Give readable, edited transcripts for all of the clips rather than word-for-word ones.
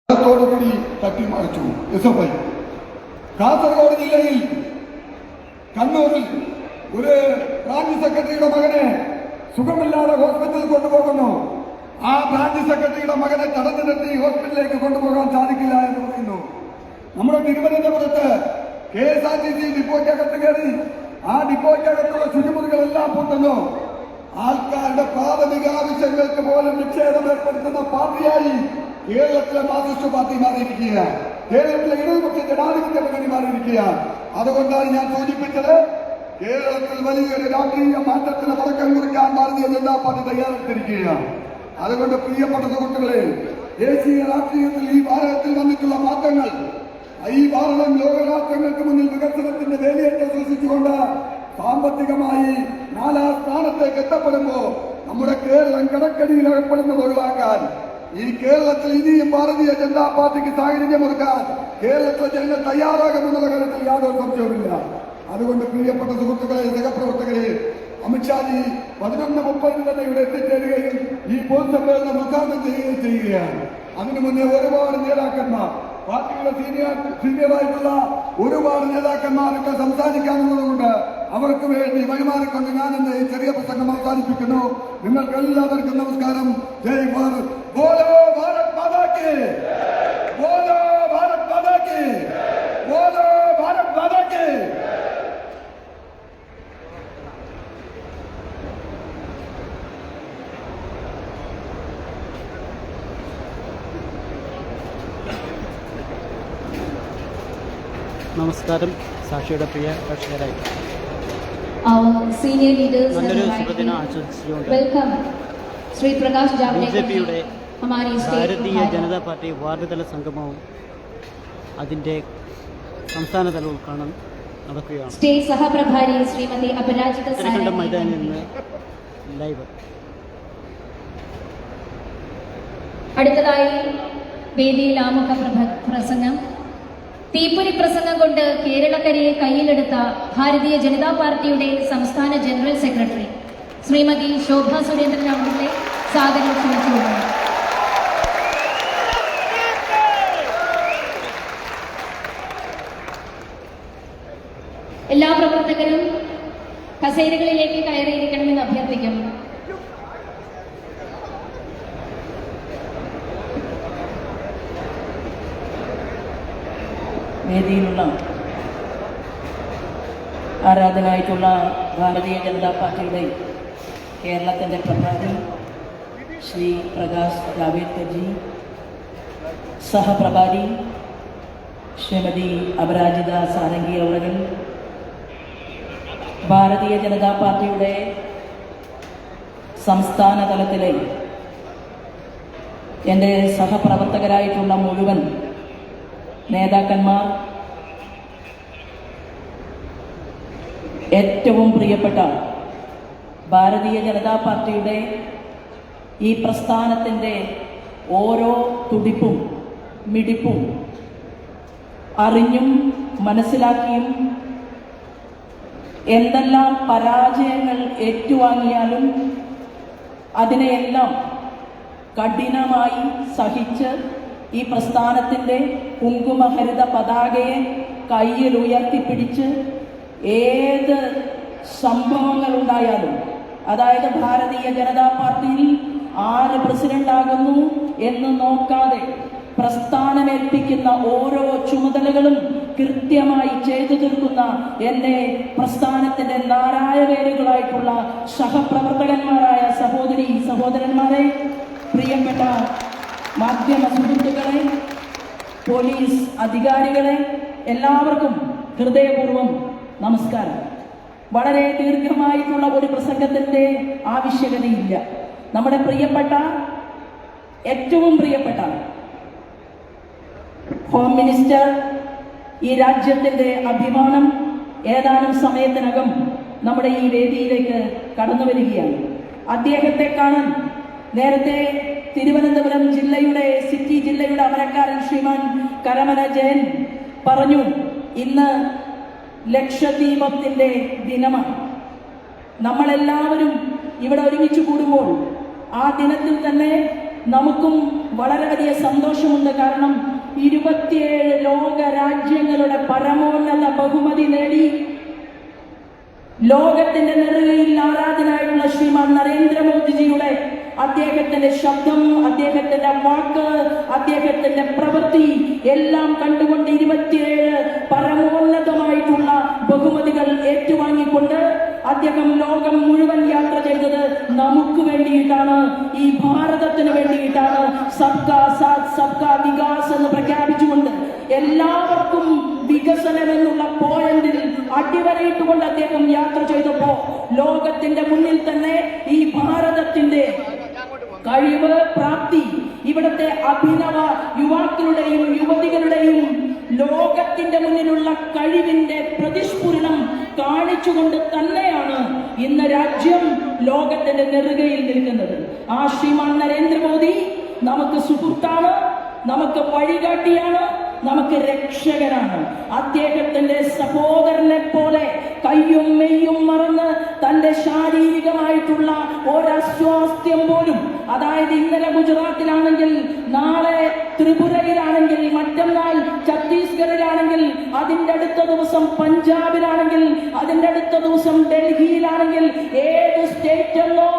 ോടുകൂടി തട്ടിമറിച്ചു SFI. Kasaragod ജില്ലയിൽ കണ്ണൂരിൽ ഒരു ബ്രാഞ്ച് സെക്രട്ടറിയുടെ മകനെ സുഖമില്ലാതെ ഹോസ്പിറ്റലിൽ കൊണ്ടുപോകുന്നു. ആ ബ്രാഞ്ച് സെക്രട്ടറിയുടെ മകനെ തടഞ്ഞു നിർത്തി ഹോസ്പിറ്റലിലേക്ക് കൊണ്ടുപോകാൻ സാധിക്കില്ല എന്ന് പറയുന്നു. നമ്മുടെ തിരുവനന്തപുരത്ത് KSRTC ഡിപ്പോയ്ക്കകത്ത് കയറി ആ ഡിപ്പോയ്ക്കകത്തുള്ള ശുചിമുറികളെല്ലാം പൂട്ടുന്നു. ആൾക്കാരുടെ പ്രാഥമിക ആവശ്യങ്ങൾക്ക് പോലും നിക്ഷേപം ഏർപ്പെടുത്തുന്ന പാർട്ടിയായി കേരളത്തിലെ മാർക്സിസ്റ്റ് പാർട്ടി മാറിയിരിക്കുകയാണ്. കേരളത്തിലെ ഇടതുപക്ഷ ജനാധിപത്യ മുന്നണി മാറിയിരിക്കുകയാണ്. അതുകൊണ്ടാണ് ഞാൻ സൂചിപ്പിച്ചത്, കേരളത്തിൽ വലിയൊരു രാഷ്ട്രീയ മാറ്റത്തിന് തുടക്കം കുറിക്കാൻ ഭാരതീയ ജനതാ പാർട്ടി തയ്യാറെടുത്തിരിക്കുകയാണ്. അതുകൊണ്ട് പ്രിയപ്പെട്ട സുഹൃത്തുക്കളെ, ദേശീയ രാഷ്ട്രീയത്തിൽ ഈ ഭാരതത്തിൽ വന്നിട്ടുള്ള മാറ്റങ്ങൾ, ഈ ഭാരതം ലോകരാഷ്ട്രങ്ങൾക്ക് മുന്നിൽ വികസനത്തിന്റെ വേലിയേറ്റം സൃഷ്ടിച്ചുകൊണ്ട് സാമ്പത്തികമായി 4ാം സ്ഥാനത്തേക്ക് എത്തപ്പെടുമ്പോൾ നമ്മുടെ കേരളം കടക്കടിയിൽ അകപ്പെടുന്നത് ഒഴിവാക്കാൻ, ഈ കേരളത്തിൽ ഇനിയും ഭാരതീയ ജനതാ പാർട്ടിക്ക് സാഹചര്യമൊരുക്കാൻ കേരളത്തിലെ ജനങ്ങൾ തയ്യാറാകുമെന്നുള്ള കാര്യത്തിൽ യാതൊരു സംശയവുമില്ല. അതുകൊണ്ട് പ്രിയപ്പെട്ട സുഹൃത്തുക്കളെ, സഹപ്രവർത്തകരെ, അമിത്ഷാജി 11:30 തന്നെ ഇവിടെ എത്തിച്ചേരുകയും ഈ പൊതുസമ്മേളനം ഉദ്ഘാടനം ചെയ്യുകയാണ്. അതിനു മുന്നേ ഒരുപാട് നേതാക്കന്മാർ, പാർട്ടിയുടെ സീനിയറായിട്ടുള്ള ഒരുപാട് നേതാക്കന്മാരൊക്കെ സംസാരിക്കാനുള്ളതുകൊണ്ട് അവർക്ക് വേണ്ടി വഴിമാറിക്കൊണ്ട് ഞാൻ എന്റെ ചെറിയ പ്രസംഗം അവസാനിപ്പിക്കുന്നു. നിങ്ങൾക്ക് എല്ലാവർക്കും നമസ്കാരം. ജയ് ഭാരത്. ബോലോ ഭാരത് മാതാ കി, ബോലോ ഭാരത് മാതാ കി, ബോലോ ഭാരത് മാതാ കി. നമസ്കാരം. സാക്ഷിയുടെ പ്രിയ കർഷകരായി senior leaders നല്ലൊരു ശുഭദിനം ആശംസിച്ചുകൊണ്ട് श्री प्रकाश जावड़ेकर BJP-യുടെ ഭാരതീയ ജനതാ പാർട്ടി വാർഡ് തല സംഗമവും അതിൻ്റെ സംസ്ഥാനതല ഉദ്ഘാടനം നടക്കുകയാണ്. സ്റ്റേറ്റ് സഹപ്രഭാരി ശ്രീമതി അപരാജിത തിരക്കണ്ട മൈതാനിൽ നിന്ന് ലൈവ്. അടുത്തതായി വേദിയിൽ ആമുഖ പ്രസംഗം. തീപ്പൊരി പ്രസംഗം കൊണ്ട് കേരളക്കരയെ കയ്യിലെടുത്ത ഭാരതീയ ജനതാ പാർട്ടിയുടെ സംസ്ഥാന ജനറൽ സെക്രട്ടറി ശ്രീമതി ശോഭ സുരേന്ദ്രൻ അവരുടെ സാദരം ക്ഷണിച്ചുകൊള്ളുന്നു. എല്ലാ പ്രവർത്തകരും കസേരകളിലേക്ക് കയറിയിരിക്കണമെന്ന് അഭ്യർത്ഥിക്കുന്നു. വേദിയിലുള്ള ആരാധനായിട്ടുള്ള ഭാരതീയ ജനതാ പാർട്ടിയുടെ കേരളത്തിൻ്റെ പ്രഭാരി ശ്രീ പ്രകാശ് ജാവ്ദേക്കർജി, സഹപ്രഭാരി ശ്രീമതി അപരാജിത സാരംഗി അവர்கள், ഭാരതീയ ജനതാ പാർട്ടിയുടെ സംസ്ഥാന തലത്തിലെ എൻ്റെ സഹപ്രവർത്തകരായിട്ടുള്ള മുഴുവൻ നേതാക്കന്മാർ, ഏറ്റവും പ്രിയപ്പെട്ട ഭാരതീയ ജനതാ പാർട്ടിയുടെ ഈ പ്രസ്ഥാനത്തിൻ്റെ ഓരോ തുടിപ്പും മിടിപ്പും അറിഞ്ഞും മനസ്സിലാക്കിയും എന്തെല്ലാം പരാജയങ്ങൾ ഏറ്റുവാങ്ങിയാലും അതിനെയെല്ലാം കഠിനമായി സഹിച്ച് ഈ പ്രസ്ഥാനത്തിൻ്റെ കുങ്കുമഹരിത പതാകയെ കയ്യിൽ ഉയർത്തിപ്പിടിച്ച് ഏത് സംഭവങ്ങളുണ്ടായാലും, അതായത് ഭാരതീയ ജനതാ പാർട്ടിയിൽ ആര് പ്രസിഡന്റാകുന്നു എന്ന് നോക്കാതെ പ്രസ്ഥാനമേൽപ്പിക്കുന്ന ഓരോ ചുമതലകളും കൃത്യമായി ചെയ്തു തീർക്കുന്ന എൻ്റെ പ്രസ്ഥാനത്തിൻ്റെ നാരായവേരുകളായിട്ടുള്ള സഹപ്രവർത്തകന്മാരായ സഹോദരി സഹോദരന്മാരെ, പ്രിയപ്പെട്ട മാധ്യമ സുഹൃത്തുക്കളെ, പോലീസ് അധികാരികളെ, എല്ലാവർക്കും ഹൃദയപൂർവ്വം നമസ്കാരം. വളരെ ദീർഘമായിട്ടുള്ള ഒരു പ്രസംഗത്തിൻ്റെ ആവശ്യകതയില്ല. നമ്മുടെ പ്രിയപ്പെട്ട, ഏറ്റവും പ്രിയപ്പെട്ട ഹോം മിനിസ്റ്റർ, ഈ രാജ്യത്തിൻ്റെ അഭിമാനം, ഏതാനും സമയത്തിനകം നമ്മുടെ ഈ വേദിയിലേക്ക് കടന്നു വരികയാണ്. അദ്ദേഹത്തെ കാണാൻ നേരത്തെ തിരുവനന്തപുരം സിറ്റി ജില്ലയുടെ അമരക്കാരൻ ശ്രീമാൻ കരമന ജയൻ പറഞ്ഞു, ഇന്ന് ലക്ഷദ്വീപത്തിൻ്റെ ദിനമാണ്. നമ്മളെല്ലാവരും ഇവിടെ ഒരുമിച്ച് കൂടുമ്പോൾ ആ ദിനത്തിൽ തന്നെ നമുക്കും വളരെ വലിയ സന്തോഷമുണ്ട്. കാരണം 27 ലോക രാജ്യങ്ങളുടെ പരമോന്നത ബഹുമതി നേടി ലോകത്തിന്റെ നെറുകയിൽ ആരാധനായുള്ള ശ്രീമാൻ നരേന്ദ്രമോദിജിയുടെ അദ്ദേഹത്തിന്റെ ശബ്ദം, അദ്ദേഹത്തിന്റെ വാക്ക്, അദ്ദേഹത്തിന്റെ പ്രവൃത്തി എല്ലാം കണ്ടുകൊണ്ട് 27 പരമോന്നതമായിട്ടുള്ള ബഹുമതികൾ ഏറ്റുവാങ്ങിക്കൊണ്ട് അദ്ദേഹം ലോകം മുഴുവൻ യാത്ര ചെയ്തത് നമുക്ക് വേണ്ടിയിട്ടാണ്, ഈ ഭാരതത്തിന് വേണ്ടിയിട്ടാണ്. സബ്കാ സാത്ത് സബ്കാ വികാസ് എന്ന് പ്രഖ്യാപിച്ചുകൊണ്ട് എല്ലാവർക്കും വികസനം എന്നുള്ള പോയിന്റിൽ അടിവരയിട്ടുകൊണ്ട് അദ്ദേഹം യാത്ര ചെയ്തപ്പോ ലോകത്തിന്റെ മുന്നിൽ തന്നെ ഈ ഭാരതത്തിന്റെ കഴിവ്, പ്രാപ്തി, ഇവിടുത്തെ അഭിനവ യുവാക്കളുടെയും യുവതികളുടെയും ലോകത്തിന്റെ മുന്നിലുള്ള കഴിവിന്റെ പ്രതിസ്ഫുരണം കാണിച്ചുകൊണ്ട് തന്നെയാണ് ഇന്ന് രാജ്യം ലോകത്തിന്റെ നെറുകയിൽ നിൽക്കുന്നത്. ആ ശ്രീമാൻ നരേന്ദ്രമോദി നമുക്ക് സുഹൃത്താണ്, നമുക്ക് വഴികാട്ടിയാണ്, നമുക്ക് രക്ഷകനാണ്. അദ്ദേഹത്തിന്റെ സഹോദരനെ പോലെ കയ്യും മെയ്യും മറന്ന് തന്റെ ശാരീരികമായിട്ടുള്ള ഒരസ്വാസ്ഥ്യം പോലും, അതായത് ഇന്നലെ ഗുജറാത്തിലാണെങ്കിൽ, നാളെ ത്രിപുരയിലാണെങ്കിൽ, മറ്റന്നാൾ ഛത്തീസ്ഗഡിലാണെങ്കിൽ, അതിന്റെ അടുത്ത ദിവസം പഞ്ചാബിലാണെങ്കിൽ, അതിന്റെ അടുത്ത ദിവസം ഡൽഹിയിലാണെങ്കിൽ, ഏത് സ്റ്റേറ്റ് എന്നോ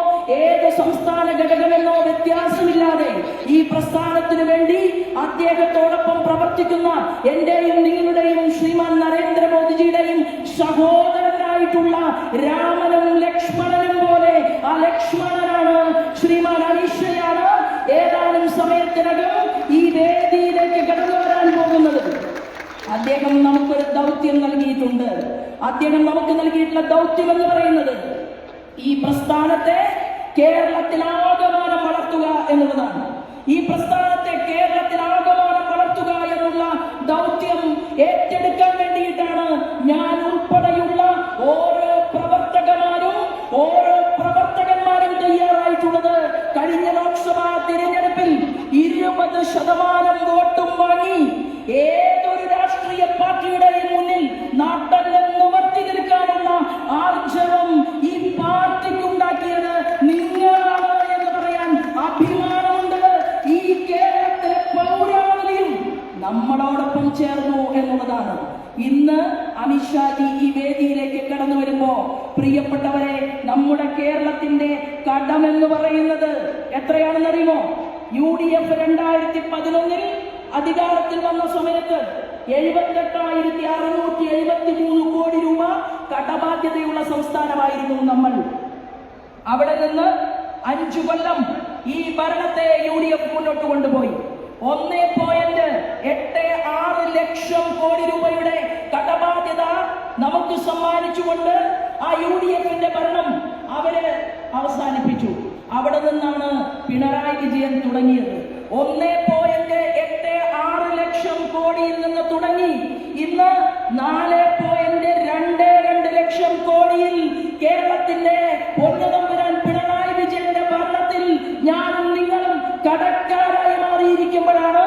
ഏത് സംസ്ഥാന ഘടകമെന്നോ വ്യത്യാസമില്ലാതെ ഈ പ്രസ്ഥാനത്തിനു വേണ്ടി അദ്ദേഹത്തോടൊപ്പം പ്രവർത്തിക്കുന്ന എന്റെയും നിങ്ങളുടെയും ശ്രീമാൻ നരേന്ദ്രമോദിജിയുടെയും സഹോദരനായിട്ടുള്ള രാമനും ലക്ഷ്മണനും പോലെ ആ ലക്ഷ്മണനാണ് ശ്രീമാൻ അനീഷയാണ് ഏതാനും സമയത്തിനകം ഈ വേദിയിലേക്ക് കടന്നു വരാൻ പോകുന്നത്. അദ്ദേഹം നമുക്കൊരു ദൗത്യം നൽകിയിട്ടുണ്ട്. അദ്ദേഹം നമുക്ക് നൽകിയിട്ടുള്ള ദൗത്യം എന്ന് പറയുന്നത് ഈ പ്രസ്ഥാനത്തെ കേരളത്തിലാകമാനം വളർത്തുക എന്നുള്ളതാണ്. ഈ പ്രസ്ഥാനത്തെ കേരളത്തിലാകമാനം വളർത്തുക എന്നുള്ള ദൗത്യം ഏറ്റെടുക്കാൻ വേണ്ടിയിട്ടാണ് ഞാൻ ഉൾപ്പെടെയുള്ള ഓരോ പ്രവർത്തകന്മാരും തയ്യാറായിട്ടുള്ളത്. കഴിഞ്ഞ ലോക്സഭാ തിരഞ്ഞെടുപ്പിൽ 20% വോട്ടും വാങ്ങി ഏതൊരു രാഷ്ട്രീയ പാർട്ടിയുടെയും മുന്നിൽ നാട്ടെല്ലാം നിവർത്തി നിൽക്കാനുള്ള ആർജവം ഈ പാർട്ടിക്ക് ഉണ്ടാക്കിയത് നിങ്ങളാണ് എന്ന് പറയാൻ അഭിമാനമുണ്ട്. ഈ കേരളത്തിലെ പൗരാവലിയും നമ്മളോടൊപ്പം ചേർന്നു എന്നുള്ളതാണ്. ഇന്ന് അമിത്ഷാജി ഈ വേദിയിലേക്ക് കടന്നു വരുമ്പോ പ്രിയപ്പെട്ടവരെ, നമ്മുടെ കേരളത്തിന്റെ കടമെന്ന് പറയുന്നത് എത്രയാണെന്നറിയുമോ? UDF 2011 അധികാരത്തിൽ വന്ന സമയത്ത് 78,673 കോടി രൂപ കടബാധ്യതയുള്ള സംസ്ഥാനമായിരുന്നു നമ്മൾ. അവിടെ നിന്ന് 5 കൊല്ലം ഈ ഭരണത്തെ UDF മുന്നോട്ട് കൊണ്ടുപോയി. 1.86 ലക്ഷം കോടി രൂപയുടെ കടബാധ്യത നമുക്ക് സമ്മാനിച്ചുകൊണ്ട് ആ UDFന്റെ ഭരണം അവര് അവസാനിപ്പിച്ചു. അവിടെ നിന്നാണ് പിണറായി വിജയൻ തുടങ്ങിയത്. 1.86 ലക്ഷം കോടിയിൽ നിന്ന് തുടങ്ങി ഇന്ന് 4.22 ലക്ഷം കോടിയിൽ കേരളത്തിന്റെ പൊന്നുതമ്പുരാൻ പിണറായി വിജയന്റെ ഭരണത്തിൽ ഞാനും നിങ്ങളും കടക്കാരായി മാറിയിരിക്കുമ്പോഴാണ്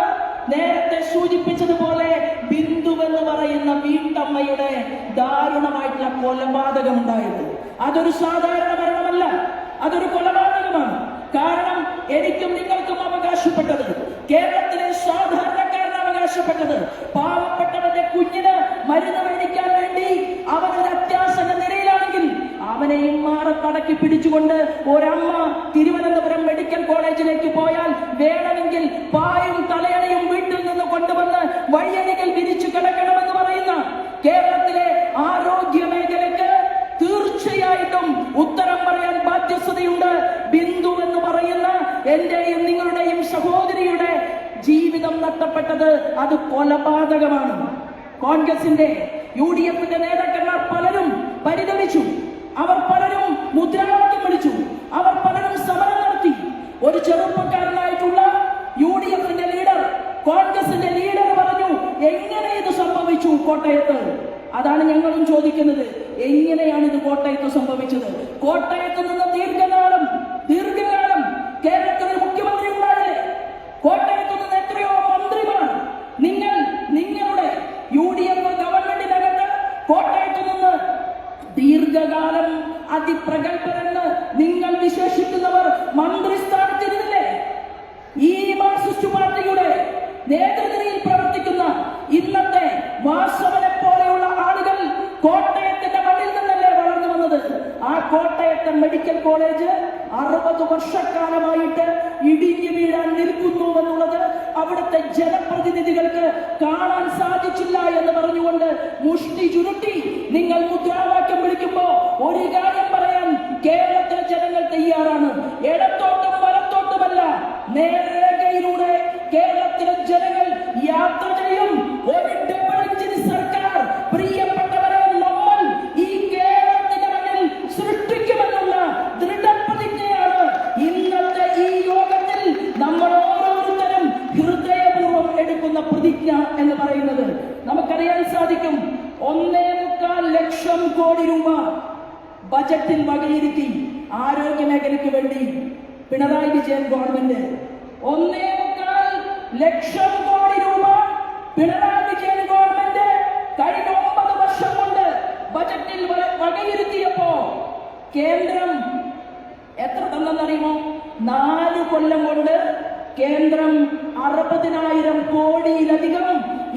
നേരത്തെ സൂചിപ്പിച്ചതുപോലെ ബിന്ദു എന്ന് പറയുന്ന വീട്ടമ്മയുടെ ദാരുണമായിട്ടുള്ള കൊലപാതകം ഉണ്ടായത്. അതൊരു സാധാരണ മരണമല്ല, അതൊരു കൊലപാതകമാണ്. കാരണം എനിക്കും നിങ്ങൾക്കും അവകാശപ്പെട്ടത്, കേരളത്തിലെ സാധാരണക്കാരന് അവകാശപ്പെട്ടത്, പാവപ്പെട്ടവന്റെ കുഞ്ഞിന് മരുന്ന് മേടിക്കാൻ വേണ്ടി അവനൊരു അത്യാസന്ന നിലയിലാണെങ്കിൽ അവനെയും മാറത്തടക്കി പിടിച്ചുകൊണ്ട് ഒരമ്മ തിരുവനന്തപുരം മെഡിക്കൽ കോളേജിലേക്ക് പോയാൽ വേണമെങ്കിൽ പായും തലയണയും വീട്ടിൽ നിന്ന് കൊണ്ടുവന്ന് വഴിയരികിൽ വിരിച്ചു കിടക്കണമെന്ന് പറയുന്ന കേരളത്തിലെ ആരോഗ്യ മേഖലയ്ക്ക് തീർച്ചയായിട്ടും ഉത്തരം പറയാൻ ബാധ്യസ്ഥതയുണ്ട്. ബിന്ദു എന്ന് പറയുന്ന എന്റെയും നിങ്ങളുടെയും സഹോദരിയുടെ ജീവിതം നഷ്ടപ്പെട്ടത് അത് കൊലപാതകമാണ്. കോൺഗ്രസിന്റെ UDFന്റെ നേതാക്കന്മാർ പലരും പരിതപിച്ചു, അവർ പലരും മുദ്രാവാക്യം വിളിച്ചു, അവർ പലരും സമരം നടത്തി. ഒരു ചെറുപ്പക്കാരനായിട്ടുള്ള UDFന്റെ ലീഡർ, കോൺഗ്രസിന്റെ ലീഡർ പറഞ്ഞു, എങ്ങനെ ഇത് സംഭവിച്ചു കോട്ടയത്ത്? അതാണ് ഞങ്ങളും ചോദിക്കുന്നത്. എങ്ങനെയാണ് ഇത് കോട്ടയത്ത് സംഭവിച്ചത്? കോട്ടയത്ത് നിന്ന് ദീർഘകാലം കേരളത്തിൽ ഒരു മുഖ്യമന്ത്രി ഉണ്ടായില്ലേ? കോട്ടയത്ത് നിന്ന് എത്രയോ മന്ത്രിമാർ. നിങ്ങളുടെ UDF ഗവൺമെന്റിനകത്ത് കോട്ടയത്ത് നിന്ന് ദീർഘകാലം അതിപ്രഗത്ഭരെന്ന് നിങ്ങൾ വിശേഷിക്കുന്നവർ മന്ത്രിസ്ഥാനത്തിരുന്നില്ലേ? ഈ മാർക്സിസ്റ്റ് ഇന്നത്തെ വാസവനെ പോലെയുള്ള ആളുകൾ കോട്ടയത്തിന്റെ മണ്ണിൽ നിന്നല്ലേ വളർന്നു വന്നത്. ആ കോട്ടയത്തെ മെഡിക്കൽ കോളേജ് 60 വർഷക്കാലമായിട്ട് ഇടിഞ്ഞു വീഴാൻ നിൽക്കുന്നുവെന്നുള്ളത് അവിടുത്തെ ജനപ്രതിനിധികൾക്ക് കാണാൻ സാധിച്ചില്ല എന്ന് പറഞ്ഞുകൊണ്ട് മുഷ്ടി ചുരുട്ടി നിങ്ങൾ മുദ്രാവാക്യം വിളിക്കുമ്പോ ഒരു കാര്യം പറയാൻ കേരളത്തിലെ ജനങ്ങൾ തയ്യാറാണ്. ഇടത്തോട്ടും വലത്തോട്ടുമല്ല, നേരേഖയിലൂടെ കേരളത്തിലെ ജനങ്ങൾ യാത്ര ചെയ്യും. ഒരു ഡബിൾ എഞ്ചിൻ സർക്കാർ പ്രിയപ്പെട്ടവരെ നമ്മൾ ഈ കേരളത്തിന്റെ മണ്ണിൽ സൃഷ്ടിക്കുമെന്നുള്ള ദൃഢപ്രതിജ്ഞയാണ് ഇന്നത്തെ ഈ യോഗത്തിൽ നമ്മൾ ഓരോരുത്തരും ഹൃദയപൂർവ്വം എടുക്കുന്ന പ്രതിജ്ഞ എന്ന് പറയുന്നത്. നമുക്കറിയാൻ സാധിക്കും, 1.25 ലക്ഷം കോടി രൂപ ബജറ്റിൽ വകയിരുത്തി ആരോഗ്യ മേഖലയ്ക്ക് വേണ്ടി പിണറായി വിജയൻ ഗവൺമെന്റ് 1.25 ലക്ഷം കോടി രൂപ പിണറായി വിജയൻ ഗവൺമെന്റ് കഴിഞ്ഞ 9 വർഷം കൊണ്ട് ബജറ്റിൽ വകയിരുത്തിയപ്പോ കേന്ദ്രം എത്ര തന്നെന്നറിയുമോ? 4 കൊല്ലം കൊണ്ട് കേന്ദ്രം 60,000 കോടിയിലധികം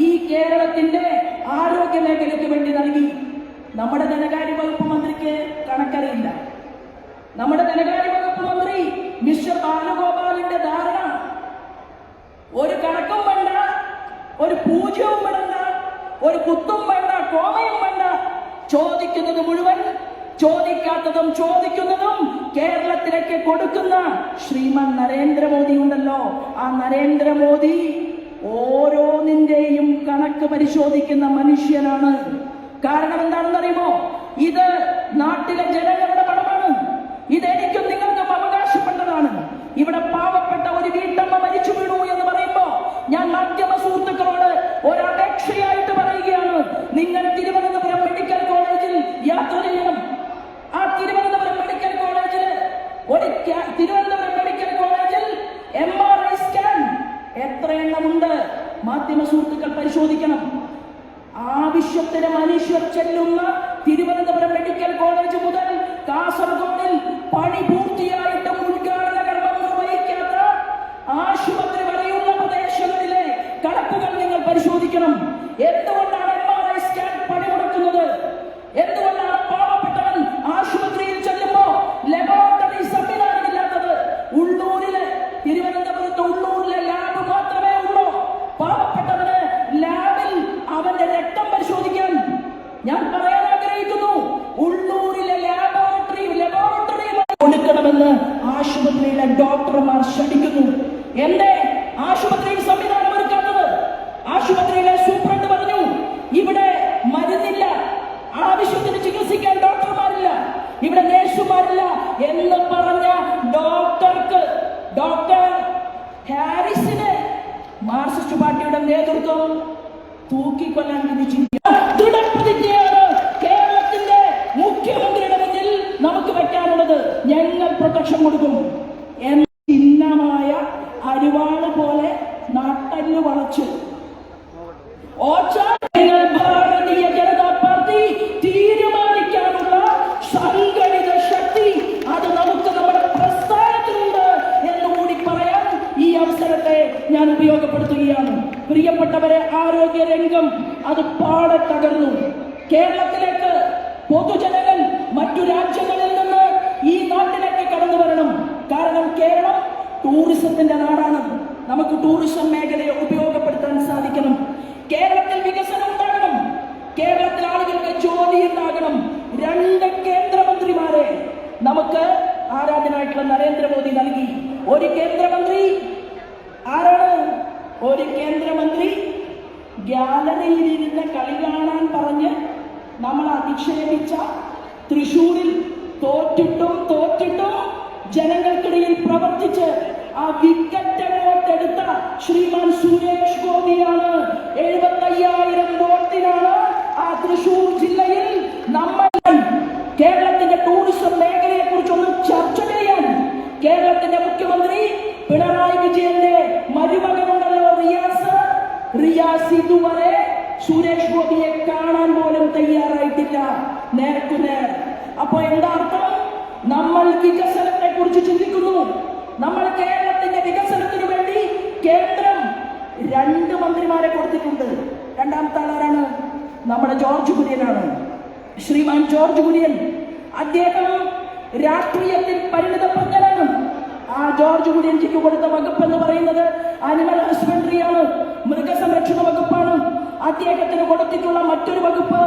ഈ കേരളത്തിന്റെ ആരോഗ്യ മേഖലയ്ക്ക് വേണ്ടി നൽകി. നമ്മുടെ ധനകാര്യ വകുപ്പ് മന്ത്രിക്ക് കണക്കറിയില്ല. നമ്മുടെ ധനകാര്യ വകുപ്പ് മന്ത്രി മിസ്റ്റർ ബാലഗോപാലിന്റെ ധാരണ ഒരു കണക്കും വേണ്ട, ഒരു പൂജ്യവും വേണ്ട, ഒരു കുത്തും വേണ്ട, കോമയും വേണ്ട, ചോദിക്കുന്നത് മുഴുവൻ ചോദിക്കാത്തതും ചോദിക്കുന്നതും കേരളത്തിലേക്ക് കൊടുക്കുന്ന ശ്രീമാൻ നരേന്ദ്രമോദി ഉണ്ടല്ലോ. ആ നരേന്ദ്രമോദി ഓരോന്നിന്റെയും കണക്ക് പരിശോധിക്കുന്ന മനുഷ്യനാണ്. കാരണം എന്താണെന്നറിയുമോ? ഇത് നാട്ടിലെ ജനങ്ങളുടെ പണമാണ്. ഇതെനിക്കും നിങ്ങൾക്കും അവകാശപ്പെട്ടതാണ്. ഇവിടെ പാവപ്പെട്ട ഒരു വീട്ടമ്മ മരിച്ചു വീണു എന്ന് പറയുമ്പോ ഞാൻ മാധ്യമ സുഹൃത്തുക്കളോട് ഒരപേക്ഷയായിട്ട് പറയുകയാണ്, നിങ്ങൾ തിരുവനന്തപുരം മെഡിക്കൽ കോളേജിൽ യാത്ര ചെയ്യണം. ആ തിരുവനന്തപുരം മെഡിക്കൽ കോളേജിൽ MRI സ്കാൻ എത്ര എണ്ണമുണ്ട് മാധ്യമ സുഹൃത്തുക്കൾ പരിശോധിക്കണം. ആവശ്യത്തിന് മനുഷ്യർ ചെല്ലുന്ന തിരുവനന്തപുരം മെഡിക്കൽ കോളേജ് മുതൽ കാസർഗോഡിൽ പണി പൂർത്തിയായിട്ടും ഉദ്ഘാടന കർമ്മം നിർവഹിക്കാത്ത ആശുപത്രി വരെയുള്ള പ്രദേശങ്ങളിലെ കണക്കുകൾ നിങ്ങൾ പരിശോധിക്കണം. എന്തുകൊണ്ടാണ് MRI സ്കാൻ പണി മുടക്കുന്നത്? എന്തുകൊണ്ടാണ് പാവപ്പെട്ടവൻ ആശുപത്രിയിൽ ചെല്ലുമ്പോ ലബോറട്ടറി സംവിധാനമില്ലാത്തത്? തിരുവനന്തപുരത്ത് ഉള്ളൂരിലെ ലാബ് മാത്രമേ ഉള്ളൂ. പാവപ്പെട്ടവന് ലാബിൽ അവന്റെ രക്തം പരിശോധിക്കാൻ ഞാൻ പറയാൻ ആഗ്രഹിക്കുന്നു. ഉള്ളൂരിലെ ലബോറട്ടറി കൊടുക്കണമെന്ന് ആശുപത്രിയിലെ ഡോക്ടർമാർ ശഠിക്കുന്നു. എന്റെ ആശുപത്രിയിൽ സംവിധാനം ഒരുക്കാത്തത്? ആശുപത്രിയിലെ സൂപ്രണ്ട് പറഞ്ഞു, ഇവിടെ മരുന്നില്ല, ആവശ്യത്തിന് ചികിത്സിക്കാൻ ഡോക്ടർമാരില്ല, ഇവിടെ നേഴ്സുമാരില്ല എന്ന് പറഞ്ഞ ഡോക്ടർ ഹാരിസിന് മാർക്സിസ്റ്റ് പാർട്ടിയുടെ നേതൃത്വം തൂക്കിക്കൊല്ലാൻ ദൃഢപ്രതിജ്ഞയാണ് കേരളത്തിന്റെ മുഖ്യമന്ത്രിയുടെ മുന്നിൽ നമുക്ക് വെക്കാനുള്ളത്. ഞങ്ങൾ പ്രൊട്ടക്ഷൻ കൊടുക്കും. ചിഹ്നമായ അരിവാള് പോലെ നാട്ടല് വളച്ചു ഭാരതീയ ജനതാ പാർട്ടി തീരുമാനിക്കാനുള്ള സംഘടിത ശക്തി അത് നമുക്ക് നമ്മുടെ പ്രസ്ഥാനത്തിലുണ്ട് എന്നുകൂടി പറയാൻ ഈ അവസരത്തെ ഞാൻ ഉപയോഗപ്പെടുത്തുകയാണ്. പ്രിയപ്പെട്ടവരെ, ആരോഗ്യ രംഗം അത് പാടെ തകർന്നു. കേരളത്തിലേക്ക് പൊതുജനങ്ങൾ മറ്റു രാജ്യങ്ങളിൽ നിന്ന് ഈ നാട്ടിലേക്ക് കടന്നു വരണം. കാരണം കേരളം ടൂറിസത്തിന്റെ നാടാണ്. നമുക്ക് ടൂറിസം മേഖലയെ ഉപയോഗപ്പെടുത്താൻ സാധിക്കണം. കേരളത്തിൽ വികസനം ഉണ്ടാകണം. കേരളത്തിൽ ആളുകൾക്ക് ജോലി ഉണ്ടാകണം. 2 കേന്ദ്രമന്ത്രിമാരെ നമുക്ക് ആരാധനായിട്ടുള്ള നരേന്ദ്രമോദി നൽകി. ഒരു കേന്ദ്രമന്ത്രി ആരാണ്? ഒരു കേന്ദ്രമന്ത്രി ഗ്യാലറിയിൽ ഇരുന്ന് കളി കാണാൻ പറഞ്ഞ് നമ്മൾ അധിക്ഷേപിച്ച, തൃശൂരിൽ തോറ്റിട്ടും ജനങ്ങൾക്കിടയിൽ പ്രവർത്തിച്ച് ആ വിക്കറ്റ് വോട്ടെടുത്ത ശ്രീമാൻ സുരേഷ് ഗോപിയാണ്. 75,000 വോട്ടിനാണ് ആ തൃശൂർ ജില്ലയിൽ നമ്മൾ കേരളത്തിന്റെ ടൂറിസം മേഖലയെ കുറിച്ചൊന്ന് ചർച്ച ചെയ്യാൻ കേരളത്തിന്റെ മുഖ്യമന്ത്രി പിണറായി വിജയന്റെ മരുമകനുണ്ടല്ലോ റിയാസ് ഇതുവരെ സുരേഷ് ഗോപിയെ കാണാൻ പോലും തയ്യാറായിട്ടില്ല. നേർക്കുനേർ. അപ്പൊ എന്താ അർത്ഥം? നമ്മൾ വികസനത്തെ കുറിച്ച് ചിന്തിക്കുന്നു. നമ്മൾ കേരളത്തിന്റെ വികസനത്തിനു വേണ്ടി കേന്ദ്രം 2 മന്ത്രിമാരെ കൊടുത്തിട്ടുണ്ട്. രണ്ടാമത്തെ ആളാരാണ്? നമ്മുടെ ജോർജ് കുര്യനാണ്. ശ്രീമാൻ ജോർജ് കുര്യൻ അദ്ദേഹം രാഷ്ട്രീയത്തിൽ പരിണിതപ്രജ്ഞനാണ്. ആ ജോർജ് കുര്യൻജിക്ക് കൊടുത്ത വകുപ്പ് എന്ന് പറയുന്നത് അനിമൽ ഹസ്ബൻഡറി ആണ്, മൃഗസംരക്ഷണ വകുപ്പാണ്. അദ്ദേഹത്തിന് കൊടുത്തിട്ടുള്ള മറ്റൊരു വകുപ്പ്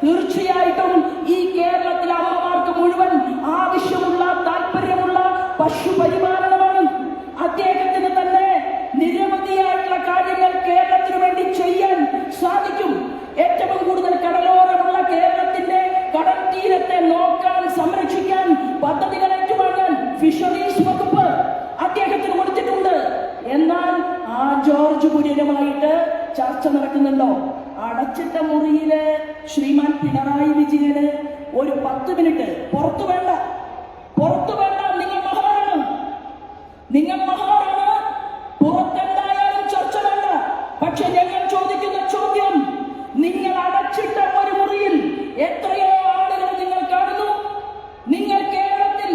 തീർച്ചയായിട്ടും ഈ കേരളത്തിലെ അമ്മമാർക്ക് മുഴുവൻ ആവശ്യമുള്ള താല്പര്യമുള്ള പശുപരിപാലനമാണ്. അദ്ദേഹത്തിന് തന്നെ നിരവധിയായിട്ടുള്ള കാര്യങ്ങൾ കേരളത്തിന് വേണ്ടി ചെയ്യാൻ സാധിക്കും. ഏറ്റവും കൂടുതൽ കടലോരമുള്ള കേരളത്തിന്റെ കടൽ തീരത്തെ നോക്കാൻ, സംരക്ഷിക്കാൻ, പദ്ധതികൾ ഏറ്റുവാങ്ങാൻ ഫിഷറീസ് വകുപ്പ് അദ്ദേഹത്തിന് കൊടുത്തിട്ടുണ്ട്. എന്നാൽ ആ ജോർജ് കുര്യനുമായിട്ട് ചർച്ച നടക്കുന്നുണ്ടോ? അടച്ചിട്ട മുറിയില് ശ്രീമാൻ പിണറായി വിജയന് ഒരു 10 മിനിറ്റ് പുറത്തു വേണ്ട. നിങ്ങൾ മഹാനാണ്, പുറത്തെന്തായാലും ചർച്ച വേണ്ട. പക്ഷെ ഞങ്ങൾ ചോദിക്കുന്ന ചോദ്യം, നിങ്ങൾ അടച്ചിട്ട ഒരു മുറിയിൽ എത്രയോ ആളുകൾ നിങ്ങൾ കാണുന്നു. നിങ്ങൾ കേരളത്തിൽ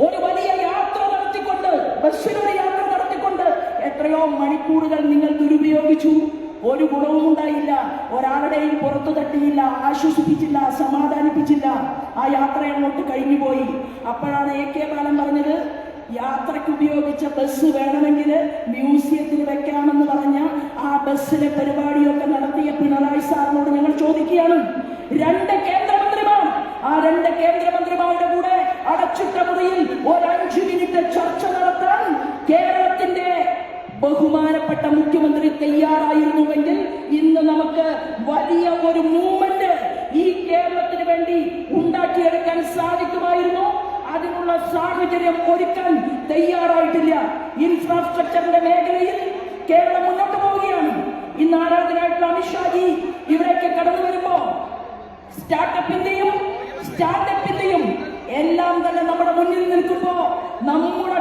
ഒരു വലിയ യാത്ര നടത്തിക്കൊണ്ട്, ബസ്സിലൂടെ യാത്ര നടത്തിക്കൊണ്ട് എത്രയോ മണിക്കൂറുകൾ നിങ്ങൾ ദുരുപയോഗിച്ചു. ഒരു ഗുണവും ഉണ്ടായില്ല. ഒരാളുടെയും പുറത്തു തട്ടിയില്ല, ആശ്വസിപ്പിച്ചില്ല, സമാധാനിപ്പിച്ചില്ല. ആ യാത്ര അങ്ങോട്ട് കഴിഞ്ഞുപോയി. അപ്പോഴാണ് AK ബാലൻ പറഞ്ഞത്, യാത്രയ്ക്ക് ഉപയോഗിച്ച ബസ് വേണമെങ്കിൽ മ്യൂസിയത്തിൽ വെക്കാമെന്ന് പറഞ്ഞ ആ ബസ്സിലെ പരിപാടിയൊക്കെ നടത്തിയ പിണറായി സാറിനോട് ഞങ്ങൾ ചോദിക്കുകയാണ്, 2 കേന്ദ്രമന്ത്രിമാർ, ആ 2 കേന്ദ്രമന്ത്രിമാരുടെ കൂടെ അടച്ചിട്ട മുറിയിൽ ഒരു 5 മിനിറ്റ് ചർച്ച നടത്താൻ കേരളത്തിന്റെ ബഹുമാനപ്പെട്ട മുഖ്യമന്ത്രി തയ്യാറായിരുന്നുവെങ്കിൽ ഇന്ന് നമുക്ക് വലിയ ഒരു മൂവ്മെന്റ് ഈ കേരളത്തിന് വേണ്ടി ഉണ്ടാക്കിയെടുക്കാൻ സാധിക്കുമായിരുന്നു. അതിനുള്ള സാഹചര്യം ഒരുക്കാൻ തയ്യാറായിട്ടില്ല. ഇൻഫ്രാസ്ട്രക്ചറിന്റെ മേഖലയിൽ കേരളം മുന്നോട്ട് പോവുകയാണ്. ഇന്ന് ആരാധനായിട്ടുള്ള അമിത്ഷാജി ഇവിടേക്ക് കടന്നു വരുമ്പോ സ്റ്റാർട്ടപ്പിന്റെയും എല്ലാം തന്നെ നമ്മുടെ മുന്നിൽ നിൽക്കുമ്പോ നമ്മുടെ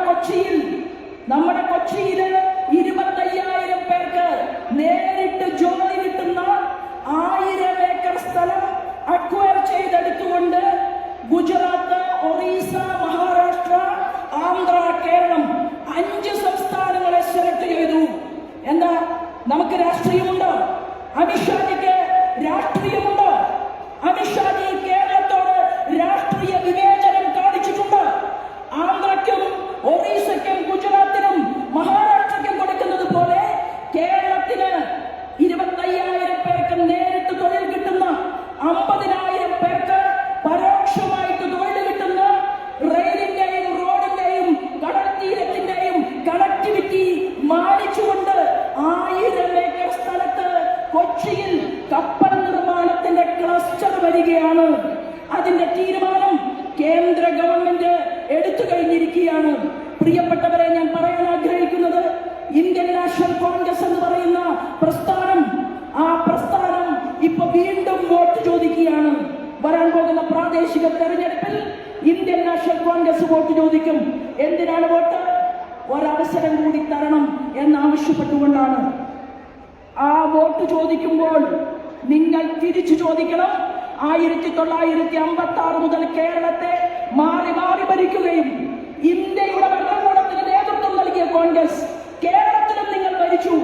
കൊച്ചിയില് 25,000 പേർക്ക് നേരിട്ട് ജോലി കിട്ടുന്ന 1000 ഏക്കർ സ്ഥലം അക്വയർ ചെയ്തെടുത്തുകൊണ്ട് ഗുജറാത്ത്, ഒറീസ, മഹാരാഷ്ട്ര, ആന്ധ്ര, കേരളം 5 സംസ്ഥാനങ്ങളെ സെലക്ട് ചെയ്തു. എന്താ, നമുക്ക് രാഷ്ട്രീയമുണ്ടോ? അമിത്ഷാജിക്ക് രാഷ്ട്രീയമുണ്ടോ? അമിത്ഷാജി കേരളത്തോട് രാഷ്ട്രീയ വിവേചനം കാണിച്ചിട്ടുണ്ട്. ആന്ധ്രയ്ക്കും ഒറീസയ്ക്കും ഗുജറാത്തിനും മഹാരാഷ്ട്രയ്ക്കും കൊടുക്കുന്നത് പോലെ കേരളത്തിന് 25,000 പേർക്ക് നേരിട്ട് തൊഴിൽ കിട്ടുന്ന, 50,000 പേർക്ക് പരോക്ഷമായിട്ട് തൊഴിൽ കിട്ടുന്ന റെയിലിന്റെയും റോഡിന്റെയും കടൽ തീരത്തിന്റെയും കണക്ടിവിറ്റി മാനിച്ചുകൊണ്ട് 1000 ഏക്കർ സ്ഥലത്ത് കൊച്ചിയിൽ കപ്പൽ നിർമ്മാണത്തിന്റെ ക്ലസ്റ്റർ വരികയാണ്. അതിന്റെ തീരുമാനം കേന്ദ്ര ഗവൺമെന്റ് എടുത്തു കഴിഞ്ഞിരിക്കുകയാണ്. പ്രിയപ്പെട്ടവരെ, ഞാൻ പറയാൻ ആഗ്രഹിക്കുന്നത്, ഇന്ത്യൻ നാഷണൽ കോൺഗ്രസ് എന്ന് പറയുന്ന പ്രസ്ഥാനം, ആ പ്രസ്ഥാനം ഇപ്പൊ വീണ്ടും വോട്ട് ചോദിക്കുകയാണ്. വരാൻ പോകുന്ന പ്രാദേശിക തെരഞ്ഞെടുപ്പിൽ ഇന്ത്യൻ നാഷണൽ കോൺഗ്രസ് വോട്ട് ചോദിക്കും. എന്തിനാണ് വോട്ട്? ഒരവസരം കൂടി തരണം എന്നാവശ്യപ്പെട്ടുകൊണ്ടാണ്. ആ വോട്ട് ചോദിക്കുമ്പോൾ നിങ്ങൾ തിരിച്ചു ചോദിക്കണം, 1956 മുതൽ കേരളത്തെ മാറി ഭരിക്കുകയും ഇന്ത്യയുടെ ഭരണകൂടത്തിന് നേതൃത്വം നൽകിയ കോൺഗ്രസ് കേരളത്തിലും നിങ്ങൾ ഭരിച്ചു.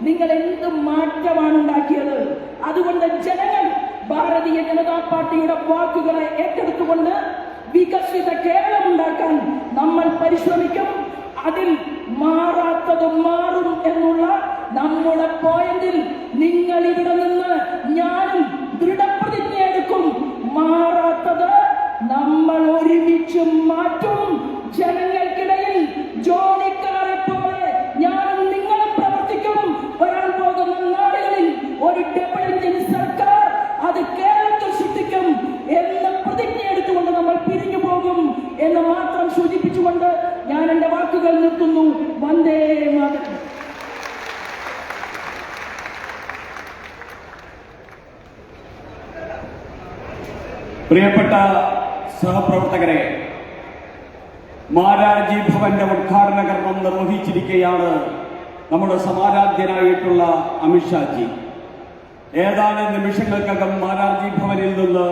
നിങ്ങൾ എന്ത് മാറ്റമാണ് ഉണ്ടാക്കിയത്? അതുകൊണ്ട് ജനങ്ങൾ ഭാരതീയ ജനതാ പാർട്ടിയുടെ വാക്കുകളെ ഏറ്റെടുത്തുകൊണ്ട് വികസിത കേരളം ഉണ്ടാക്കാൻ നമ്മൾ പരിശ്രമിക്കും. അതിൽ മാറാത്തത് മാറും എന്നുള്ള നമ്മുടെ പോയിന്റിൽ നിങ്ങൾ ഇവിടെ നിന്ന് ഞാനും ദൃഢപ്രതിജ്ഞ എടുക്കും. മാറാത്തത് നമ്മൾ ഒരുമിച്ച് മാറ്റും. ജനങ്ങൾക്കിടയിൽ ജോലിക്കാരെ പോലെ ഞാനും നിങ്ങളും പ്രവർത്തിക്കും. വരാൻ പോകുന്ന നാടുകളിൽ ഒരു ഡബിൾ എഞ്ചിൻ സർക്കാർ അത് കേരളത്തിൽ സൃഷ്ടിക്കും എന്ന് പ്രതിജ്ഞ എടുത്തുകൊണ്ട് നമ്മൾ പിരിഞ്ഞു പോകും എന്ന് മാത്രം സൂചിപ്പിച്ചുകൊണ്ട് ഞാൻ എന്റെ വാക്കുകൾ നിർത്തുന്നു. വന്ദേ മാതരം. പ്രിയപ്പെട്ട സഹപ്രവർത്തകരെ, മാരാർജി ഭവന്റെ ഉദ്ഘാടന കർമ്മം നിർവഹിച്ചിരിക്കുകയാണ് നമ്മുടെ സമാരാധ്യനായിട്ടുള്ള അമിത്ഷാജി. ഏതാനും നിമിഷങ്ങൾക്കകം മാരാർജി ഭവനിൽ നിന്ന്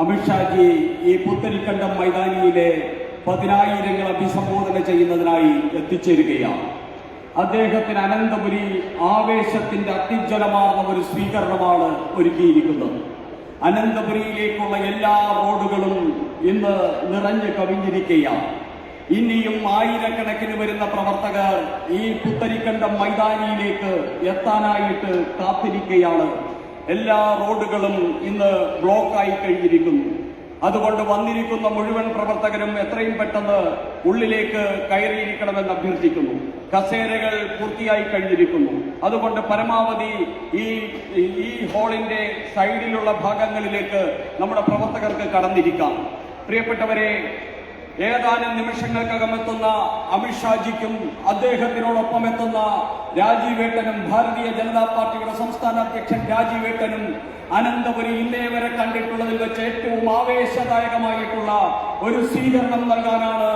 അമിത്ഷാജി ഈ പുത്തരിക്കണ്ടം മൈതാനിയിലെ 10,000 അഭിസംബോധന ചെയ്യുന്നതിനായി എത്തിച്ചേരുകയാണ്. അദ്ദേഹത്തിന് അനന്തപുരി ആവേശത്തിന്റെ അത്യുജ്വലമാർന്ന ഒരു സ്വീകരണമാണ് ഒരുക്കിയിരിക്കുന്നത്. അനന്തപുരിയിലേക്കുള്ള എല്ലാ റോഡുകളും ഇന്ന് നിറഞ്ഞു കവിഞ്ഞിരിക്കുകയാണ്. ഇനിയും ആയിരക്കണക്കിന് വരുന്ന പ്രവർത്തകർ ഈ പുത്തരിക്കണ്ടം മൈതാനിയിലേക്ക് എത്താനായിട്ട് കാത്തിരിക്കുകയാണ്. എല്ലാ റോഡുകളും ഇന്ന് ബ്ലോക്കായി കഴിഞ്ഞിരിക്കുന്നു. അതുകൊണ്ട് വന്നിരിക്കുന്ന മുഴുവൻ പ്രവർത്തകരും എത്രയും പെട്ടെന്ന് ഉള്ളിലേക്ക് കയറിയിരിക്കണമെന്ന് അഭ്യർത്ഥിക്കുന്നു. കസേരകൾ പൂർത്തിയായി കഴിഞ്ഞിരിക്കുന്നു. അതുകൊണ്ട് പരമാവധി ഈ ഹാളിന്റെ സൈഡിലുള്ള ഭാഗങ്ങളിലേക്ക് നമ്മുടെ പ്രവർത്തകർക്ക് കടന്നിരിക്കാം. പ്രിയപ്പെട്ടവരെ, ഏതാനും നിമിഷങ്ങൾക്കകം എത്തുന്ന അമിത്ഷാജിക്കും അദ്ദേഹത്തിനോടൊപ്പം എത്തുന്ന രാജീവേട്ടനും ഭാരതീയ ജനതാ പാർട്ടിയുടെ സംസ്ഥാന അധ്യക്ഷൻ രാജീവേട്ടനും അനന്തപുരി ഇന്നേ വരെ കണ്ടിട്ടുള്ളതിൽ വെച്ച് ഏറ്റവും ആവേശദായകമായിട്ടുള്ള ഒരു സ്വീകരണം നൽകാനാണ്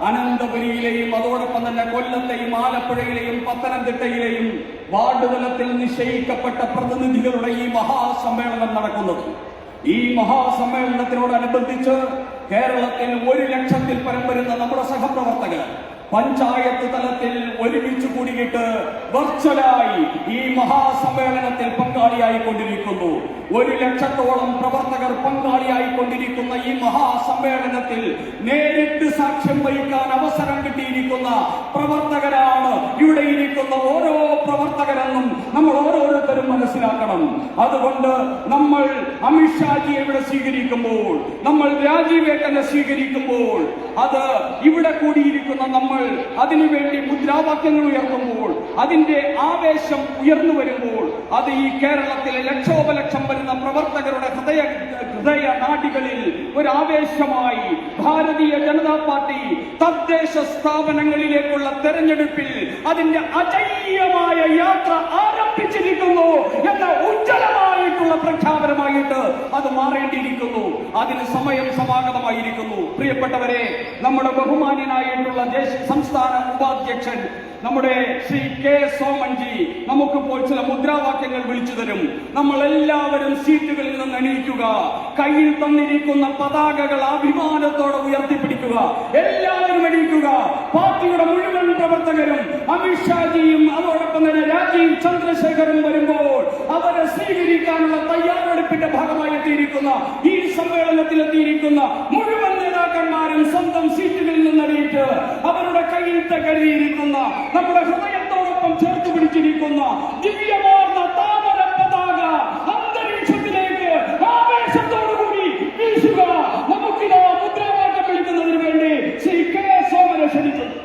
അനന്തപുരിയിലെയും അതോടൊപ്പം തന്നെ കൊല്ലത്തെയും ആലപ്പുഴയിലെയും പത്തനംതിട്ടയിലെയും വാർഡ് തലത്തിൽ നിശ്ചയിക്കപ്പെട്ട പ്രതിനിധികളുടെ ഈ മഹാസമ്മേളനം നടക്കുന്നത്. ഈ മഹാസമ്മേളനത്തിനോടനുബന്ധിച്ച് കേരളത്തിൽ 1 ലക്ഷത്തിൽ പരം വരുന്ന നമ്മുടെ സഹപ്രവർത്തകർ പഞ്ചായത്ത് തലത്തിൽ ഒരുമിച്ച് കൂടിയിട്ട് വെർച്വലായി ഈ മഹാസമ്മേളനത്തിൽ പങ്കാളിയായിക്കൊണ്ടിരിക്കുന്നു. 1 ലക്ഷത്തോളം പ്രവർത്തകർ പങ്കാളിയായിക്കൊണ്ടിരിക്കുന്ന ഈ മഹാസമ്മേളനത്തിൽ നേരിട്ട് സാക്ഷ്യം വഹിക്കാൻ അവസരം കിട്ടിയിരിക്കുന്ന പ്രവർത്തകരാണ് ഇവിടെ ഇരിക്കുന്ന ഓരോ പ്രവർത്തകരെന്നും നമ്മൾ ഓരോരുത്തരും മനസ്സിലാക്കണം. അതുകൊണ്ട് നമ്മൾ അമിത്ഷാജിയെ ഇവിടെ സ്വീകരിക്കുമ്പോൾ, നമ്മൾ രാജീവേട്ടനെ സ്വീകരിക്കുമ്പോൾ, അത് ഇവിടെ കൂടിയിരിക്കുന്ന നമ്മൾ അതിനുവേണ്ടി മുദ്രാവാക്യങ്ങൾ ഉയർത്തുമ്പോൾ, അതിന്റെ ആവേശം ഉയർന്നു വരുമ്പോൾ, അത് ഈ കേരളത്തിലെ ലക്ഷോപലക്ഷം വരുന്ന പ്രവർത്തകരുടെ ഹൃദയ നാടികളിൽ ഒരു ആവേശമായി ഭാരതീയ ജനതാ പാർട്ടി തദ്ദേശ സ്ഥാപനങ്ങളിലേക്കുള്ള തെരഞ്ഞെടുപ്പിൽ അതിന്റെ അജയ്യമായ യാത്ര ആരംഭിച്ചിരിക്കുന്നു എന്ന ഉജ്ജ്വലമായിട്ടുള്ള പ്രഖ്യാപനമായിട്ട് അത് മാറേണ്ടിയിരിക്കുന്നു. അതിന് സമയം സമാഗതമായിരിക്കുന്നു. പ്രിയപ്പെട്ടവരെ, നമ്മുടെ ബഹുമാന്യനായിട്ടുള്ള സംസ്ഥാന ഉപാധ്യക്ഷൻ നമ്മുടെ ശ്രീ കെ സോമൻജി നമുക്കിപ്പോൾ ചില മുദ്രാവാക്യങ്ങൾ വിളിച്ചു തരും. നമ്മൾ എല്ലാവരും സീറ്റുകളിൽ നിന്ന് എണീക്കുക. കയ്യിൽ തന്നിരിക്കുന്ന പതാകകൾ അഭിമാനത്തോടെ ഉയർത്തിപ്പിടിക്കുക. എല്ലാവരും എണീക്കുക. പാർട്ടിയുടെ മുഴുവൻ പ്രവർത്തകരും അമിത്ഷാജിയും അതോടൊപ്പം തന്നെ രാജീവ് ചന്ദ്രശേഖറും വരുമ്പോൾ അവരെ സ്വീകരിക്കാനുള്ള തയ്യാറെടുപ്പിന്റെ ഭാഗമായി എത്തിയിരിക്കുന്ന ഈ സമ്മേളനത്തിൽ എത്തിയിരിക്കുന്ന മുഴുവൻ നേതാക്കന്മാരും സ്വന്തം സീറ്റുകളിൽ നിന്നറിയിട്ട് അവരുടെ കയ്യിൽ കരുതിയിരിക്കുന്ന നമ്മുടെ ഹൃദയത്തോടൊപ്പം ചേർത്ത് പിടിച്ചിരിക്കുന്ന ദിവ്യമാർന്ന താമര പതാക അന്തരീക്ഷത്തിലേക്ക് ആവേശത്തോടുകൂടി വീശുക. നമുക്കിത് മുദ്രാവാക്യം വിളിക്കുന്നതിന് വേണ്ടി ശ്രീ കെ സോമനെ ക്ഷണിക്കുന്നു.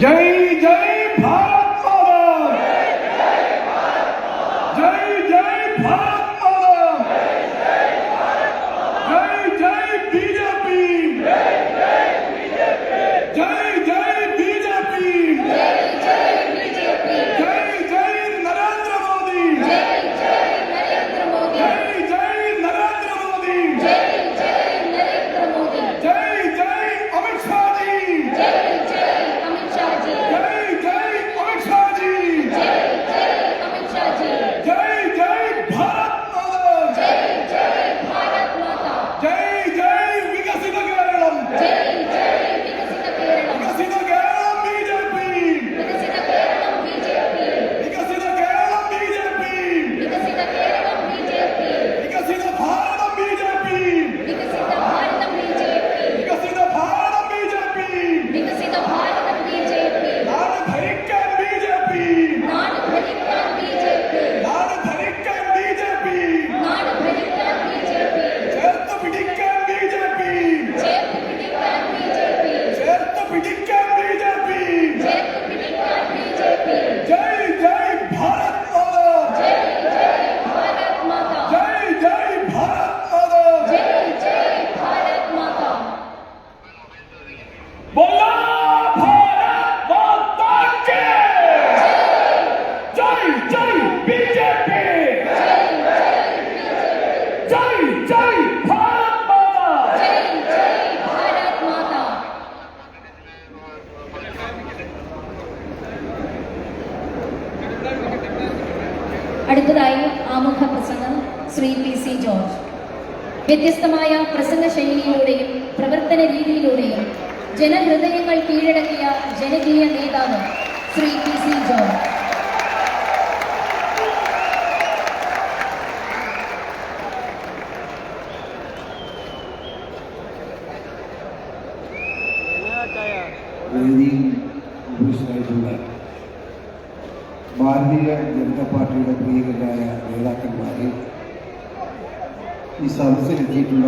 ജയ് ജയ് ഭാരത് മാതാ, ജയ് ജയ് ഭാരത് മാതാ, ജയ് ജയ് ബിജെപി, ജയ് ജയ് ബിജെപി, ജയ് ജയ് നരേന്ദ്ര മോദി, ജയ് ജയ് നരേന്ദ്ര മോദി, ജയ് ജയ് അമിത്ഷാജി, ജയ് ജയ് അമിത്ഷാജി, ജയ് ജയ് ഭാരത് മാതാ, ജയ് ജയ് വികസിത കേരളം, വികസിത കേരളം ബിജെപി, വികസിത കേരളം ബിജെപി, വികസിത ഭാരതം ബിജെപി, വികസിത ഭാരതം ബിജെപി, നാട് ഭരിക്കാൻ ബിജെപി, നാട് ഭരിക്കാൻ ബിജെപി, ചേർത്ത് പിടിക്കാൻ ബിജെപി, ചേർത്ത് പിടിക്കാൻ ബിജെപി, ജയ് ജയ് ഭാരത് മാതാ, ജയ് ജയ് ഭാരത് മാതാ. बोला भारत माता की जय, जय बीजेपी, जय जय भारत माता. അടുത്തതായി ആമുഖ പ്രസംഗം ശ്രീ പി സി ജോർജ്. വ്യത്യസ്തമായ പ്രസംഗ ശൈലിയിലൂടെയും പ്രവർത്തന രീതിയിലൂടെയും ജനഹൃദയങ്ങൾ കീഴടക്കിയ ജനകീയ നേതാവ് ശ്രീ PC ജോൺ. പുരുഷനായിട്ടുള്ള ഭാരതീയ ജനതാ പാർട്ടിയുടെ പ്രിയകരായ നേതാക്കന്മാരെ, ഈ സദസ്സിലെത്തിയിട്ടുള്ള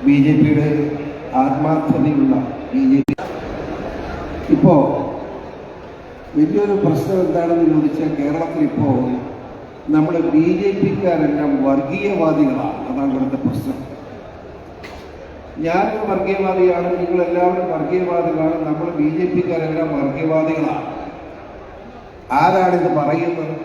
BJPയുടെ ആത്മാർത്ഥതയുള്ള BJP. ഇപ്പോൾ വലിയൊരു പ്രശ്നം എന്താണെന്ന് ചോദിച്ചാൽ കേരളത്തിൽ ഇപ്പോൾ നമ്മുടെ BJPക്കാരെല്ലാം വർഗീയവാദികളാണ്. അതാണ് ഇവിടുത്തെ പ്രശ്നം. ഞാനൊരു വർഗീയവാദിയാണ്, നിങ്ങളെല്ലാവരും വർഗീയവാദികളാണ്, നമ്മൾ BJPക്കാരെല്ലാം വർഗീയവാദികളാണ്. ആരാണിത് പറയുന്നത്?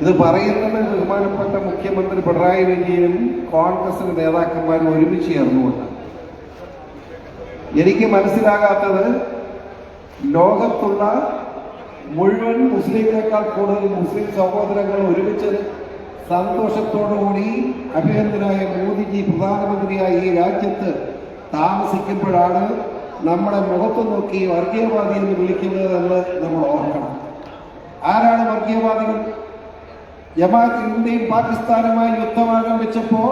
ഇത് പറയുന്നത് ബഹുമാനപ്പെട്ട മുഖ്യമന്ത്രി പിണറായി വിജയനും കോൺഗ്രസിന്റെ നേതാക്കന്മാരും ഒരുമിച്ച് ചേർന്നുകൊണ്ട്. എനിക്ക് മനസ്സിലാകാത്തത്, ലോകത്തുള്ള മുഴുവൻ മുസ്ലിങ്ങളെക്കാൾ കൂടുതൽ മുസ്ലിം സഹോദരങ്ങൾ ഒരുമിച്ച് സന്തോഷത്തോടുകൂടി അഭിനന്ദനായ മോദിജി പ്രധാനമന്ത്രിയായി ഈ രാജ്യത്ത് താമസിക്കുമ്പോഴാണ് നമ്മുടെ മുഖത്ത് നോക്കി വർഗീയവാദി എന്ന് വിളിക്കുന്നത് എന്ന് നമ്മൾ ഓർക്കണം. ആരാണ് വർഗീയവാദികൾ? ജമാഅത്ത് ഇന്ത്യയും പാകിസ്ഥാനുമായി യുദ്ധം ആരംഭിച്ചപ്പോൾ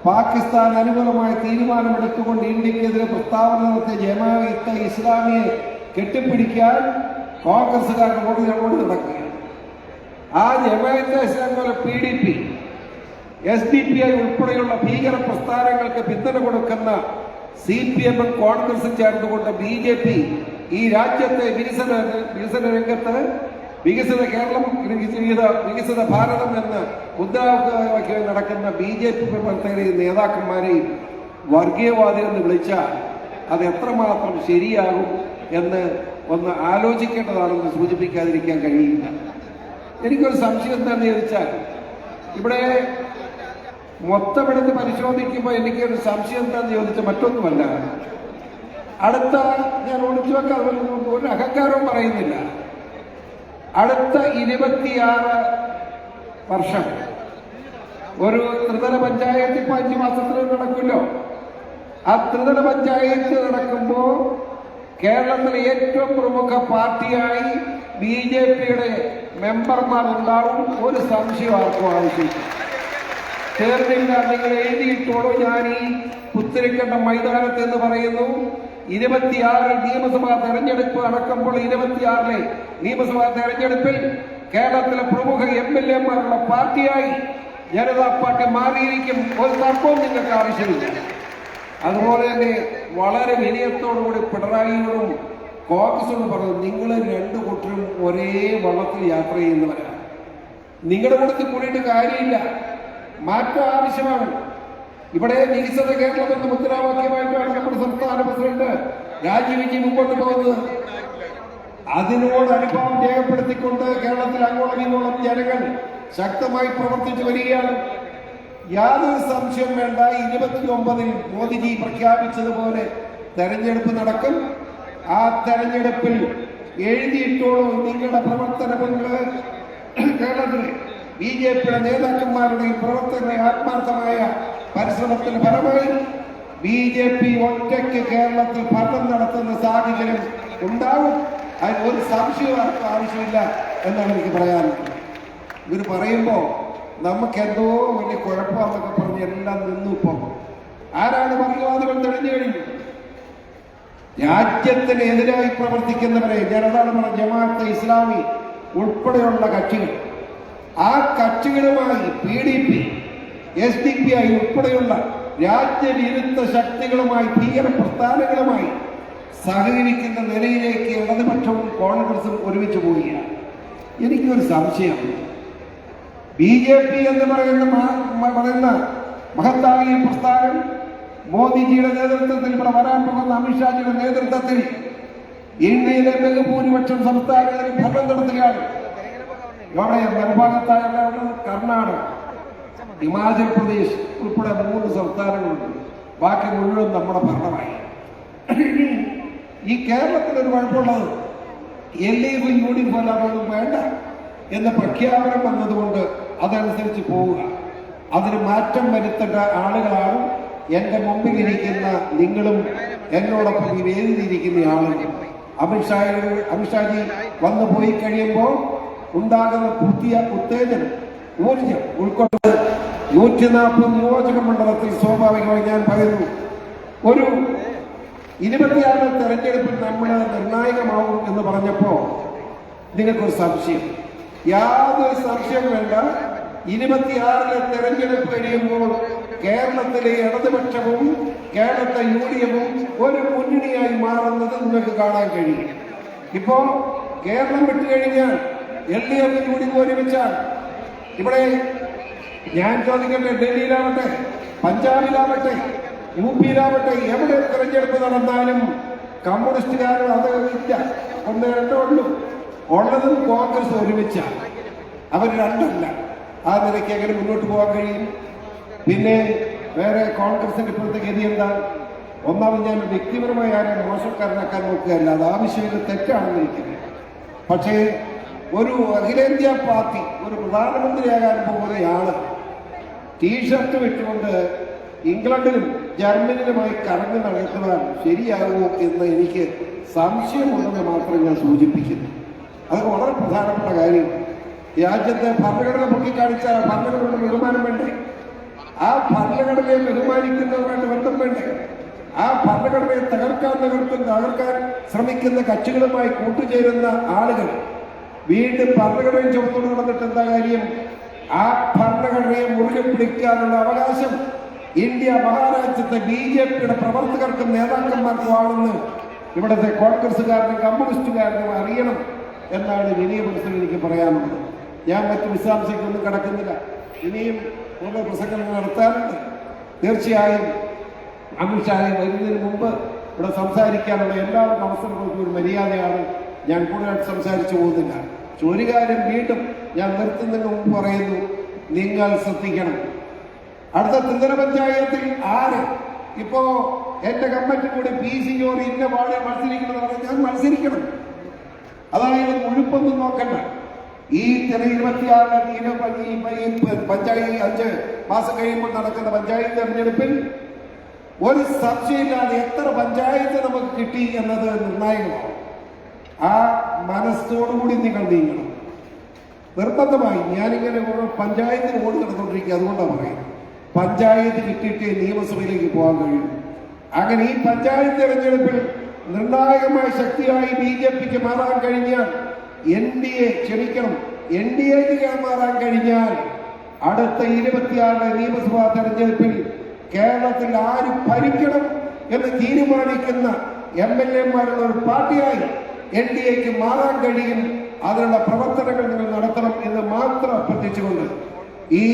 പാകിസ്ഥാൻ അനുകൂലമായ തീരുമാനമെടുത്തുകൊണ്ട് ഇന്ത്യക്കെതിരെ പ്രസ്താവന നടത്തിയ ജമാഅത്തെ ഇസ്ലാമിയെ കെട്ടിപ്പിടിക്കാൻ കോൺഗ്രസുകാർക്ക് ഓടി നടക്കുകയാണ്. ആ ജമാഅത്തെ ഇസ്ലാം പോലെ PDP, SDPI ഉൾപ്പെടെയുള്ള ഭീകര പ്രസ്ഥാനങ്ങൾക്ക് പിന്തുണ കൊടുക്കുന്ന CPM കോൺഗ്രസും ചേർന്നുകൊണ്ട് BJP ഈ രാജ്യത്തെ വികസന രംഗത്ത് വികസിത കേരളം, വികസിത ഭാരതം എന്ന് മുദ്രാവാക്യം നടക്കുന്ന BJP പ്രവർത്തകരെയും നേതാക്കന്മാരെയും വർഗീയവാദി എന്ന് വിളിച്ചാൽ അത് എത്രമാത്രം ശരിയാകും എന്ന് ഒന്ന് ആലോചിക്കേണ്ടതാണെന്ന് സൂചിപ്പിക്കാതിരിക്കാൻ കഴിയില്ല. എനിക്കൊരു സംശയം എന്താണെന്ന് ചോദിച്ചാൽ, ഇവിടെ മൊത്തമെടുത്ത് പരിശോധിക്കുമ്പോൾ എനിക്കൊരു സംശയം എന്താണെന്ന് ചോദിച്ചാൽ മറ്റൊന്നുമല്ല, അടുത്ത ഞാൻ ഒളിച്ചു വെക്കാൻ ഒരു അഹങ്കാരവും പറയുന്നില്ല, അടുത്ത 26 വർഷം ഒരു ത്രിതല പഞ്ചായത്ത് ഇപ്പൊ 5 മാസത്തിൽ നടക്കുമല്ലോ. ആ ത്രിതല പഞ്ചായത്ത് നടക്കുമ്പോൾ കേരളത്തിലെ ഏറ്റവും പ്രമുഖ പാർട്ടിയായി BJPയുടെ മെമ്പർമാർ ഉണ്ടാവും. ഒരു സംശയം ആർക്കും ആവശ്യമില്ല. ചേർന്നില്ല, നിങ്ങൾ എഴുതിയിട്ടോളൂ. ഞാൻ ഈ പുത്തരിക്കണ്ട മൈതാനത്ത് എന്ന് പറയുന്നു 26 നിയമസഭാ തെരഞ്ഞെടുപ്പ് നടക്കുമ്പോൾ 26 നിയമസഭാ തെരഞ്ഞെടുപ്പിൽ കേരളത്തിലെ പ്രമുഖ MLA-മാരുള്ള പാർട്ടിയായി ജനതാ പാർട്ടി മാറിയിരിക്കും. ഒരു തർക്കവും നിങ്ങൾക്ക് ആവശ്യമില്ല. അതുപോലെ തന്നെ വളരെ വിനയത്തോടുകൂടി പിണറായിയോടും കോൺഗ്രസോടും പറഞ്ഞു, നിങ്ങൾ രണ്ടു കൂട്ടരും ഒരേ വള്ളത്തിൽ യാത്ര ചെയ്യുന്നവരാണ്. നിങ്ങളുടെ കൂട്ടത്തിൽ കൂടിയിട്ട് കാര്യമില്ല, മാറ്റം ആവശ്യമാണ്. ഇവിടെ വികസിത കേരളം എന്ന മുദ്രാവാക്യമായിട്ടാണ് നമ്മുടെ സംസ്ഥാന പ്രസിഡന്റ് രാജീവ് ജി മുമ്പോട്ട് പോകുന്നത്. അതിനോട് അനുഭവം രേഖപ്പെടുത്തിക്കൊണ്ട് കേരളത്തിൽ അങ്ങോളം ഇങ്ങോളം ജനങ്ങൾ ശക്തമായി പ്രവർത്തിച്ചു വരികയാണ്. യാതൊരു സംശയം വേണ്ട, 29-ൽ മോദിജി പ്രഖ്യാപിച്ചതുപോലെ തെരഞ്ഞെടുപ്പ് നടക്കും. ആ തെരഞ്ഞെടുപ്പിൽ എഴുതിയിട്ടോളൂ, നിങ്ങളുടെ പ്രവർത്തനങ്ങൾ കേരളത്തിലെ BJPയുടെ നേതാക്കന്മാരുടെയും പ്രവർത്തകരുടെ ആത്മാർത്ഥമായ പരിശ്രമത്തിന് ഫലമായി BJP ഒറ്റയ്ക്ക് കേരളത്തിൽ ഭരണം നടത്തുന്ന സാഹചര്യം ഉണ്ടാവും. അതിന് ഒരു സംശയവും ആവശ്യമില്ല എന്നാണ് എനിക്ക് പറയാനുള്ളത്. ഇവർ പറയുമ്പോൾ നമുക്കെന്തോ വലിയ കുഴപ്പമെന്നൊക്കെ പറഞ്ഞ് എല്ലാം നിന്നു. ഇപ്പം ആരാണ് വർഗീയവാദികൾ തെളിഞ്ഞു കഴിഞ്ഞു? രാജ്യത്തിന് എതിരായി പ്രവർത്തിക്കുന്നവരെ ജനതാണ് പറഞ്ഞ ജമാഅത്തെ ഇസ്ലാമി ഉൾപ്പെടെയുള്ള കക്ഷികൾ, ആ കക്ഷികളുമായി PDP, SDPI ഉൾപ്പെടെയുള്ള രാജ്യവിരുദ്ധ ശക്തികളുമായി ഭീകര പ്രസ്ഥാനങ്ങളുമായി സഹകരിക്കുന്ന നിലയിലേക്ക് ഇടതുപക്ഷവും കോൺഗ്രസും ഒരുമിച്ച് പോവുകയാണ്. എനിക്കൊരു സംശയം, BJP എന്ന് പറയുന്ന മഹത്തായ പ്രസ്ഥാനം മോദിജിയുടെ നേതൃത്വത്തിൽ, ഇവിടെ വരാൻ പോകുന്ന അമിത്ഷാജിയുടെ നേതൃത്വത്തിൽ ഇന്ത്യയിലെ ബഹുഭൂരിപക്ഷം സംസ്ഥാനങ്ങളിൽ ഭരണം നടത്തുകയാണ്. ഇവിടെ മറുഭാഗത്തായ കർണാടക, ഹിമാചൽ പ്രദേശ് ഉൾപ്പെടെ 3 സംസ്ഥാനങ്ങളുണ്ട്. ബാക്കി മുഴുവൻ നമ്മുടെ ഭരണമായി. ഈ കേരളത്തിലൊരു കുഴപ്പമുള്ളത്, LIV യൂണിഫോം അതൊന്നും വേണ്ട എന്ന പ്രഖ്യാപനം വന്നതുകൊണ്ട് അതനുസരിച്ച് പോവുക. അതിന് മാറ്റം വരുത്തേണ്ട ആളുകളാണ് എൻ്റെ മുമ്പിലിരിക്കുന്ന നിങ്ങളും എന്നോടൊപ്പം ഈ വേദിയിലിരിക്കുന്ന ആളുകൾ അമിത്ഷാജി വന്നു പോയി കഴിയുമ്പോൾ ഉണ്ടാകുന്ന പുതിയ ഉത്തേജനം ഊർജം ഉൾക്കൊണ്ട് 140 നിയോജക മണ്ഡലത്തിൽ സ്വാഭാവികമായി ഞാൻ പറയുന്നു ഒരു 26 തെരഞ്ഞെടുപ്പിൽ നമ്മൾ നിർണായകമാവും എന്ന് പറഞ്ഞപ്പോ നിങ്ങൾക്കൊരു സംശയം. യാതൊരു സംശയം വേണ്ട. 26 തെരഞ്ഞെടുപ്പ് കഴിയുമ്പോൾ കേരളത്തിലെ ഇടതുപക്ഷവും കേരളത്തെ UDF ഒരു മുന്നണിയായി മാറുന്നത് നിങ്ങൾക്ക് കാണാൻ കഴിയും. ഇപ്പോ കേരളം വിട്ടുകഴിഞ്ഞാൽ LDF UDF ഒരുമിച്ചാൽ ഇവിടെ ഞാൻ ചോദിക്കട്ടെ, ഡൽഹിയിലാവട്ടെ, പഞ്ചാബിലാവട്ടെ, UP-യിലാവട്ടെ, എവിടെ തെരഞ്ഞെടുപ്പ് നടന്നാലും കമ്മ്യൂണിസ്റ്റുകാരും അത് ഇല്ല, 1-2 ഉള്ളൂ. ഉള്ളതും കോൺഗ്രസ് ഒരുമിച്ചാണ്. അവർ രണ്ടല്ല. ആ നിലയ്ക്ക് എങ്ങനെ മുന്നോട്ട് പോകാൻ കഴിയും? പിന്നെ വേറെ കോൺഗ്രസിന്റെ ഇപ്പോഴത്തെ ഗതി എന്താ? ഒന്നാമത് ഞാൻ വ്യക്തിപരമായി ആരെ മോശക്കാരനാക്കാൻ നോക്കുകയല്ല, അത് ആവശ്യമില്ല, തെറ്റാണെന്ന് എനിക്കറിയാം. പക്ഷേ ഒരു അഖിലേന്ത്യാ പാർട്ടി ഒരു പ്രധാനമന്ത്രിയാകാൻ പോകുന്നയാള് ടീഷർട്ട് വിട്ടുകൊണ്ട് ഇംഗ്ലണ്ടിലും ജർമ്മനിയിലുമായി കറങ്ങി നടത്തുവാൻ ശരിയാകുമോ എന്ന് എനിക്ക് സംശയമുണ്ടെന്ന് മാത്രം ഞാൻ സൂചിപ്പിക്കുന്നു. അത് വളരെ പ്രധാനപ്പെട്ട കാര്യം. രാജ്യത്തെ ഭരണഘടന പൊക്കിക്കാണിച്ച ഭരണഘടനയുടെ ബഹുമാനം വേണ്ടേ? ആ ഭരണഘടനയെ ബഹുമാനിക്കുന്നവരുമായിട്ട് ബന്ധം വേണ്ടേ? ആ ഭരണഘടനയെ തകർക്കാൻ ശ്രമിക്കുന്ന കക്ഷികളുമായി കൂട്ടുചേരുന്ന ആളുകൾ വീണ്ടും ഭരണഘടനയും ചുമത്തുകൊണ്ട് നടന്നിട്ട് എന്താ കാര്യം? ആ ഭരണഘടനയെ മുറുകെ പിടിക്കാനുള്ള അവകാശം ഇന്ത്യ മഹാരാജ്യത്തെ BJP-യുടെ പ്രവർത്തകർക്കും നേതാക്കന്മാർക്കും ആണെന്ന് ഇവിടുത്തെ കോൺഗ്രസുകാരനും കമ്മ്യൂണിസ്റ്റുകാരനും അറിയണം എന്നാണ് വലിയ മനസ്സിൽ എനിക്ക് പറയാനുള്ളത്. ഞാൻ മറ്റു വിശദാംശങ്ങളൊന്നും കടക്കുന്നില്ല. ഇനിയും കൂടുതൽ പ്രസംഗങ്ങൾ നടത്താനുണ്ട്. തീർച്ചയായും അമിത്ഷായെ വരുന്നതിന് മുമ്പ് ഇവിടെ സംസാരിക്കാനുള്ള എല്ലാവർക്കും അവസരങ്ങൾക്കും ഒരു മര്യാദയാണ്. ഞാൻ കൂടുതലായിട്ട് സംസാരിച്ചു പോകുന്നില്ല. ഒരു കാര്യം വീണ്ടും ഞാൻ നിർത്തുന്നതിന് മുമ്പ് പറയുന്നു, നിങ്ങൾ ശ്രദ്ധിക്കണം. അടുത്ത ത്രിതല പഞ്ചായത്തിൽ ആര് ഇപ്പോ എന്റെ കമ്മിറ്റി കൂടി PC ജോറി ഇന്ന വാർഡിൽ മത്സരിക്കണമെന്ന് ഞാൻ മത്സരിക്കണം. അതായത് മുഴുപ്പൊന്നും നോക്കണ്ട. ഈ 26 പഞ്ചായത്ത് 5 മാസം കഴിയുമ്പോൾ നടക്കുന്ന പഞ്ചായത്ത് തെരഞ്ഞെടുപ്പിൽ ഒരു സംശയമില്ലാതെ എത്ര പഞ്ചായത്ത് നമുക്ക് കിട്ടി എന്നത് നിർണായകമാണ്. ആ മനസ്സോടുകൂടി നിങ്ങൾ നീങ്ങണം. നിർബന്ധമായി ഞാനിങ്ങനെ പഞ്ചായത്തിന് ഓടി നടന്നുകൊണ്ടിരിക്കുക, അതുകൊണ്ടാണ് പറയുന്നത്. പഞ്ചായത്ത് കിട്ടിയിട്ടേ നിയമസഭയിലേക്ക് പോകാൻ കഴിയും. അങ്ങനെ ഈ പഞ്ചായത്ത് തെരഞ്ഞെടുപ്പിൽ നിർണായകമായ ശക്തിയായി BJP-ക്ക് മാറാൻ കഴിഞ്ഞാൽ NDA-ക്ക് മാറാൻ കഴിഞ്ഞാൽ അടുത്ത 26 നിയമസഭാ തെരഞ്ഞെടുപ്പിൽ കേരളത്തിൽ ആര് ഭരിക്കണം എന്ന് തീരുമാനിക്കുന്ന MLA-മാരുള്ള ഒരു പാർട്ടിയായി NDA-ക്ക് മാറാൻ കഴിയും. അതിനുള്ള പ്രവർത്തനങ്ങൾ നിങ്ങൾ നടത്തണം എന്ന് മാത്രം അഭ്യർത്ഥിച്ചുകൊണ്ട് ഈ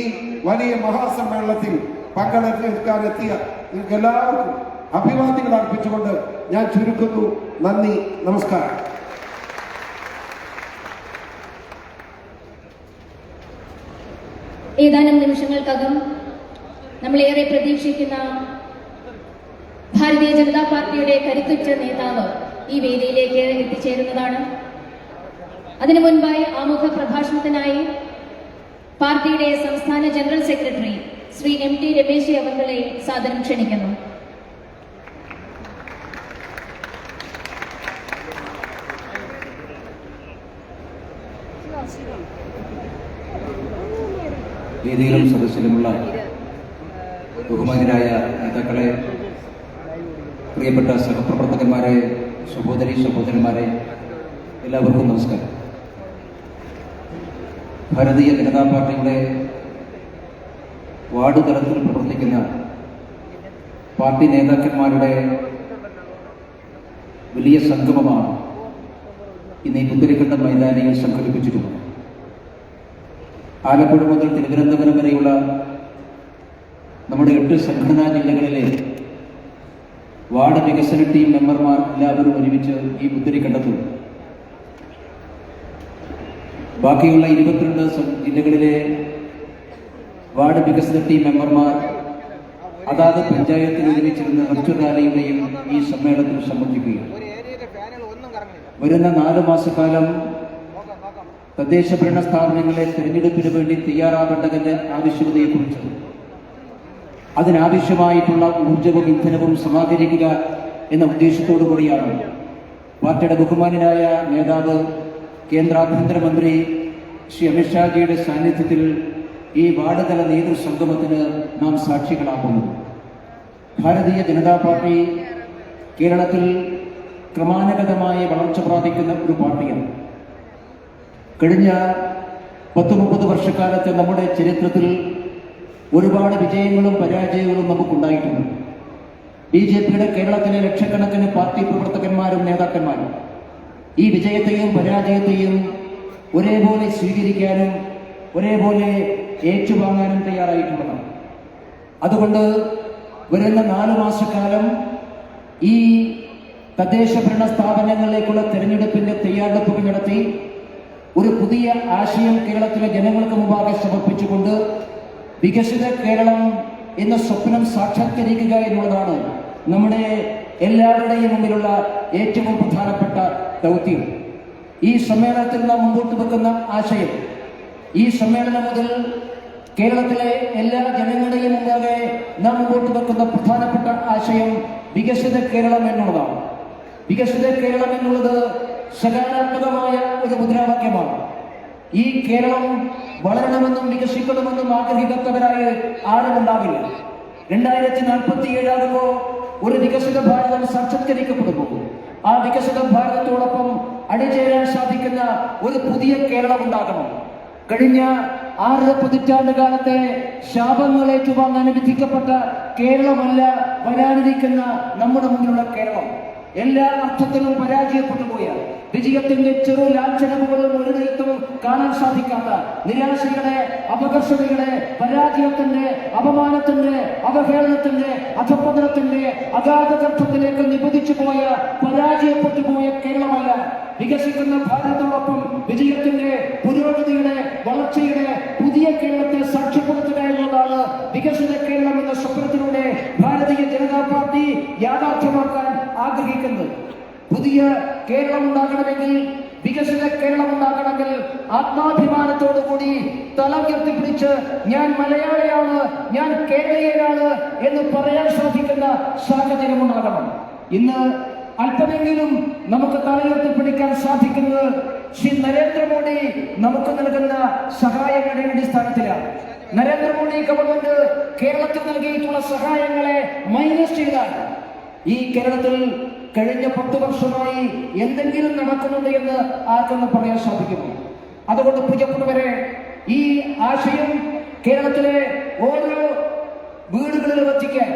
വലിയ മഹാസമ്മേളനത്തിൽ പങ്കെടുക്കാനെത്തിയ നിങ്ങൾക്ക് എല്ലാവർക്കും അഭിവാദ്യങ്ങൾ അർപ്പിച്ചുകൊണ്ട് ഞാൻ ചുരുക്കുന്നു. നന്ദി, നമസ്കാരം. ഏതാനും നിമിഷങ്ങൾക്കകം നമ്മളേറെ പ്രതീക്ഷിക്കുന്ന ഭാരതീയ ജനതാ പാർട്ടിയുടെ കരുത്തുറ്റ നേതാവ് ഈ വേദിയിലേക്ക് എത്തിച്ചേരുന്നതാണ്. അതിനു മുൻപായി ആമുഖ പ്രഭാഷണത്തിനായി പാർട്ടിയുടെ സംസ്ഥാന general secretary Shri MT Ramesh അവങ്ങളെ സാദരം ക്ഷണിക്കുന്നു. വേദിയിലും സദസ്സിലുമുള്ള ബഹുമാന്യരായ നേതാക്കളെ, പ്രിയപ്പെട്ട സഹപ്രവർത്തകന്മാരെ, സഹോദരന്മാരെ, എല്ലാവർക്കും നമസ്കാരം. ഭാരതീയ ജനതാ പാർട്ടിയുടെ വാർഡ് തലത്തിൽ പ്രവർത്തിക്കുന്ന പാർട്ടി നേതാക്കന്മാരുടെ വലിയ സംഗമമാണ് ഇന്ന് ഈ പുത്തരിക്കണ്ടം മൈതാനിയിൽ സംഘടിപ്പിച്ചിട്ടുള്ളത്. ആലപ്പുഴ മുതൽ തിരുവനന്തപുരം വരെയുള്ള നമ്മുടെ 8 സംഘടനാ ജില്ലകളിലെ വാർഡ് വികസന ടീം മെമ്പർമാർ എല്ലാവരും ഒരുമിച്ച് ഈ പുത്തരിക്കണ്ടത്തും ബാക്കിയുള്ള 22 ജില്ലകളിലെ വാർഡ് വികസന ടീം മെമ്പർമാർ അതാത് പഞ്ചായത്തിൽ ഒരുമിച്ചിരുന്ന വെർച്വൽ റാലിയുടെയും ഈ സമ്മേളനത്തിൽ സംബന്ധിക്കുകയും വരുന്ന 4 മാസക്കാലം തദ്ദേശ ഭരണ സ്ഥാപനങ്ങളെ തെരഞ്ഞെടുപ്പിന് വേണ്ടി തയ്യാറാവേണ്ടതിന്റെ ആവശ്യകതയെക്കുറിച്ച് അതിനാവശ്യമായിട്ടുള്ള ഊർജവും ഇന്ധനവും സമാഹരിക്കുക എന്ന ഉദ്ദേശത്തോടു കൂടിയാണ് പാർട്ടിയുടെ ബഹുമാന്യനായ നേതാവ് കേന്ദ്ര ആഭ്യന്തരമന്ത്രി ശ്രീ അമിത്ഷാജിയുടെ സാന്നിധ്യത്തിൽ ഈ വാർഡ് തല നേതൃസംഗമത്തിന് നാം സാക്ഷികളാകുന്നത്. ഭാരതീയ ജനതാ പാർട്ടി കേരളത്തിൽ ക്രമാനുഗതമായ വളർച്ച പ്രാപിക്കുന്ന ഒരു പാർട്ടിയാണ്. കഴിഞ്ഞ 10-30 വർഷക്കാലത്തെ നമ്മുടെ ചരിത്രത്തിൽ ഒരുപാട് വിജയങ്ങളും പരാജയങ്ങളും നമുക്കുണ്ടായിട്ടുണ്ട്. BJPയുടെ കേരളത്തിലെ ലക്ഷക്കണക്കിന് പാർട്ടി പ്രവർത്തകന്മാരും നേതാക്കന്മാരും ഈ വിജയത്തെയും പരാജയത്തെയും ഒരേപോലെ സ്വീകരിക്കാനും ഒരേപോലെ ഏറ്റുവാങ്ങാനും തയ്യാറായിട്ടുള്ളതാണ്. അതുകൊണ്ട് വരുന്ന 4 മാസക്കാലം ഈ തദ്ദേശ ഭരണ സ്ഥാപനങ്ങളിലേക്കുള്ള തെരഞ്ഞെടുപ്പിന്റെ തയ്യാറെടുപ്പുകൾ നടത്തി ഒരു പുതിയ ആശയം കേരളത്തിലെ ജനങ്ങൾക്ക് മുമ്പാകെ സമർപ്പിച്ചുകൊണ്ട് വികസിത കേരളം എന്ന സ്വപ്നം സാക്ഷാത്കരിക്കുക എന്നുള്ളതാണ് നമ്മുടെ എല്ലാവരുടെയും മുമ്പിലുള്ള ഏറ്റവും പ്രധാനപ്പെട്ട ദൗത്യം. ഈ സമ്മേളനത്തിൽ നാം മുമ്പോട്ട് വെക്കുന്ന ആശയം, ഈ സമ്മേളനം മുതൽ കേരളത്തിലെ എല്ലാ ജനങ്ങളുടെയും മുമ്പാകെ നാം മുമ്പോട്ട് വെക്കുന്ന പ്രധാനപ്പെട്ട ആശയം വികസിത കേരളം എന്നുള്ളതാണ്. വികസിത കേരളം എന്നുള്ളത് സകാരാത്മകമായ ഒരു മുദ്രാവാക്യമാണ്. ഈ കേരളം വളരണമെന്നും വികസിക്കണമെന്നും ആഗ്രഹിക്കാത്തവരായി ആരും ഉണ്ടാവില്ല. 2047 ആകുമ്പോൾ ഒരു വികസിത ഭാരതം സാക്ഷാത്കരിക്കപ്പെടുമ്പോൾ ആ വികസിത ഭാരതത്തോടൊപ്പം അണിചേരാൻ സാധിക്കുന്ന ഒരു പുതിയ കേരളം ഉണ്ടാകണം. കഴിഞ്ഞ 6 പതിറ്റാണ്ട് കാലത്തെ ശാപങ്ങൾ ഏറ്റുവാങ്ങാൻ വിധിക്കപ്പെട്ട കേരളമല്ല വരാനിരിക്കുന്ന നമ്മുടെ മുന്നിലുള്ള കേരളം. എല്ലാ അർത്ഥത്തിലും പരാജയപ്പെട്ടു പോയ, വിജയത്തിന്റെ ചെറു ലാഞ്ചനകളും ഒരു നിമിത്തം കാണാൻ സാധിക്കാത്ത, നിരാശയുടെ, അപകർഷതയുടെ, പരാജയത്തിന്റെ, അപമാനത്തിന്റെ, അവഹേളനത്തിന്റെ, അധപ്പതനത്തിന്റെ അഗാധഗർഭത്തിലേക്ക് നിപതിച്ചു പോയ, പരാജയപ്പെട്ടു പോയ കേരളമല്ല വികസിക്കുന്ന ഭാരതത്തോടൊപ്പം വിജയത്തിന്റെ, പുരോഗതിയുടെ, വളർച്ചയുടെ പുതിയ കേരളത്തെ സാക്ഷ്യപ്പെടുത്തുക എന്നതാണ് വികസിത കേരളം എന്ന സ്വപ്നത്തിലൂടെ ഭാരതീയ ജനതാ പാർട്ടി യാഥാർത്ഥ്യമാക്കാൻ ആഗ്രഹിക്കുന്നത്. പുതിയ കേരളം ഉണ്ടാകണമെങ്കിൽ, വികസിത കേരളം ഉണ്ടാകണമെങ്കിൽ ആത്മാഭിമാനത്തോടുകൂടി തല ഉയർത്തിപ്പിടിച്ച് ഞാൻ മലയാളിയാണ്, ഞാൻ കേരളീയനാണ് എന്ന് പറയാൻ സാധിക്കുന്ന സാഹചര്യം ഉണ്ടാകണം. ഇന്ന് അല്പമെങ്കിലും നമുക്ക് തലയുയർത്തിപ്പിടിക്കാൻ സാധിക്കുന്നത് ശ്രീ നരേന്ദ്രമോദി നമുക്ക് നൽകുന്ന സഹായങ്ങളുടെ അടിസ്ഥാനത്തിലാണ്. നരേന്ദ്രമോദി ഗവൺമെന്റ് കേരളത്തിൽ നൽകിയിട്ടുള്ള സഹായങ്ങളെ മൈനസ് ചെയ്താൽ ഈ കേരളത്തിൽ കഴിഞ്ഞ 10 വർഷമായി എന്തെങ്കിലും നടക്കുന്നുണ്ട് എന്ന് ആർക്കൊന്ന് പറയാൻ സാധിക്കുമോ? അതുകൊണ്ട് പ്രിയപ്പെട്ടവരെ, ഈ ആശയം കേരളത്തിലെ ഓരോ വീടുകളിലും എത്തിക്കാൻ,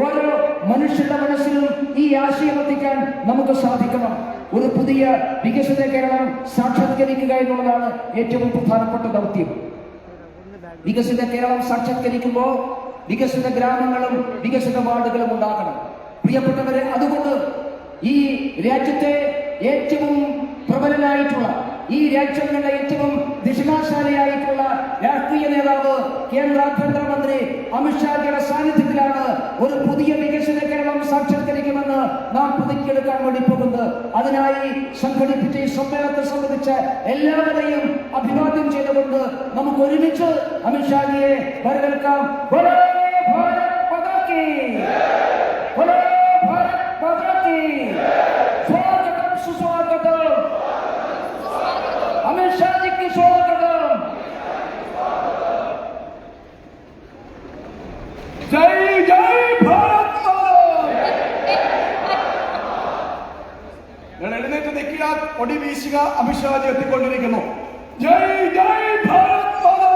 ഓരോ മനുഷ്യരുടെ മനസ്സിലും ഈ ആശയം എത്തിക്കാൻ നമുക്ക് സാധിക്കണം. ഒരു പുതിയ വികസിത കേരളം സാക്ഷാത്കരിക്കുക എന്നുള്ളതാണ് ഏറ്റവും പ്രധാനപ്പെട്ട ദൗത്യം. വികസിത കേരളം സാക്ഷാത്കരിക്കുമ്പോൾ വികസിത ഗ്രാമങ്ങളും വികസിത വാർഡുകളും ഉണ്ടാകണം. പ്രിയപ്പെട്ടവരെ, അതുകൊണ്ട് ഈ രാജ്യത്തെ ഏറ്റവും പ്രബലനായിട്ടുള്ള, ഈ രാജ്യങ്ങളുടെ ഏറ്റവും ദിശാശാലിയായിട്ടുള്ള രാഷ്ട്രീയ നേതാവ് കേന്ദ്ര ആഭ്യന്തരമന്ത്രി അമിത്ഷാജിയുടെ സാന്നിധ്യത്തിലാണ് ഒരു പുതിയ വികസിത കേരളം സാക്ഷാത്കരിക്കുമെന്ന് നാം പ്രതിജ്ഞയെടുക്കാൻ വേണ്ടി പോകുന്നത്. അതിനായി സംഘടിപ്പിച്ച ഈ സമ്മേളനത്തെ സംബന്ധിച്ച് എല്ലാവരെയും അഭിവാദ്യം ചെയ്തുകൊണ്ട് നമുക്ക് ഒരുമിച്ച് അമിത്ഷാജിയെ വരവേൽക്കാം. സ്വാഗതം, സുസ്വാഗതം. അമിത്ഷാജിക്ക് സ്വാഗതം. ജയ് ജയ് ഭാരത് മാതാ. ഞാൻ എഴുന്നേറ്റ് നിൽക്കുക, കൊടി വീശുക. അമിത്ഷാജി എത്തിക്കൊണ്ടിരിക്കുന്നു. ജയ് ജയ് ഭാരത് മാതാ.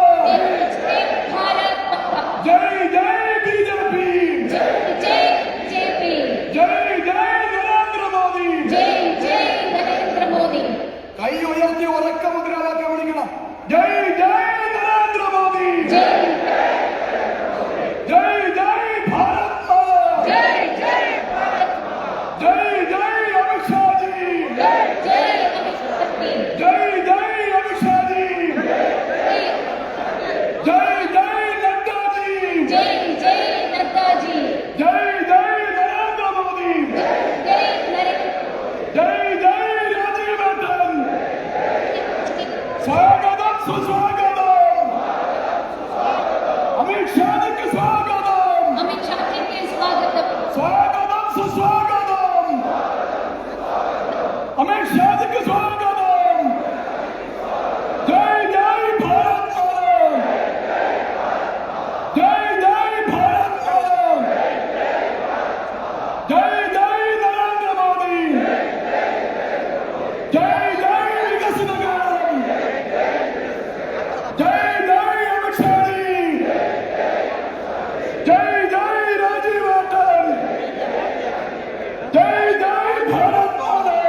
ജയ് ജയ് BJP. ജയ് ജയ് നരേന്ദ്രമോദി. കൈ ഉയർത്തി ഉറക്ക മുദ്രാവാക്യം വിളിക്കണം. ജയ് ജയ് നരേന്ദ്രമോദി. ജയ് ജയ് ഭാരത് മാതാ. ജയ് ജയ് അമിത്ഷാജി. ജയ് ജയ് അമിത്ഷാജി. ജയ് ജയ് നഡ്ഡാജി. ജയ് ജയ് നരേന്ദ്രമോദി. ജയ് ജയ് രാജീവേട്ടൻ. സ്വാഗതം, സുസ്വാഗതം. അമിത്ഷാജിക്ക് സ്വാഗതം. ജയ് ജയ് വികസിത കേരളം, ജയ് ജയ് അമിത്ഷാജി, ജയ് ജയ് രാജീവ് ആട്ടൻ, ജയ് ജയ് ഭാരത് മാതാ.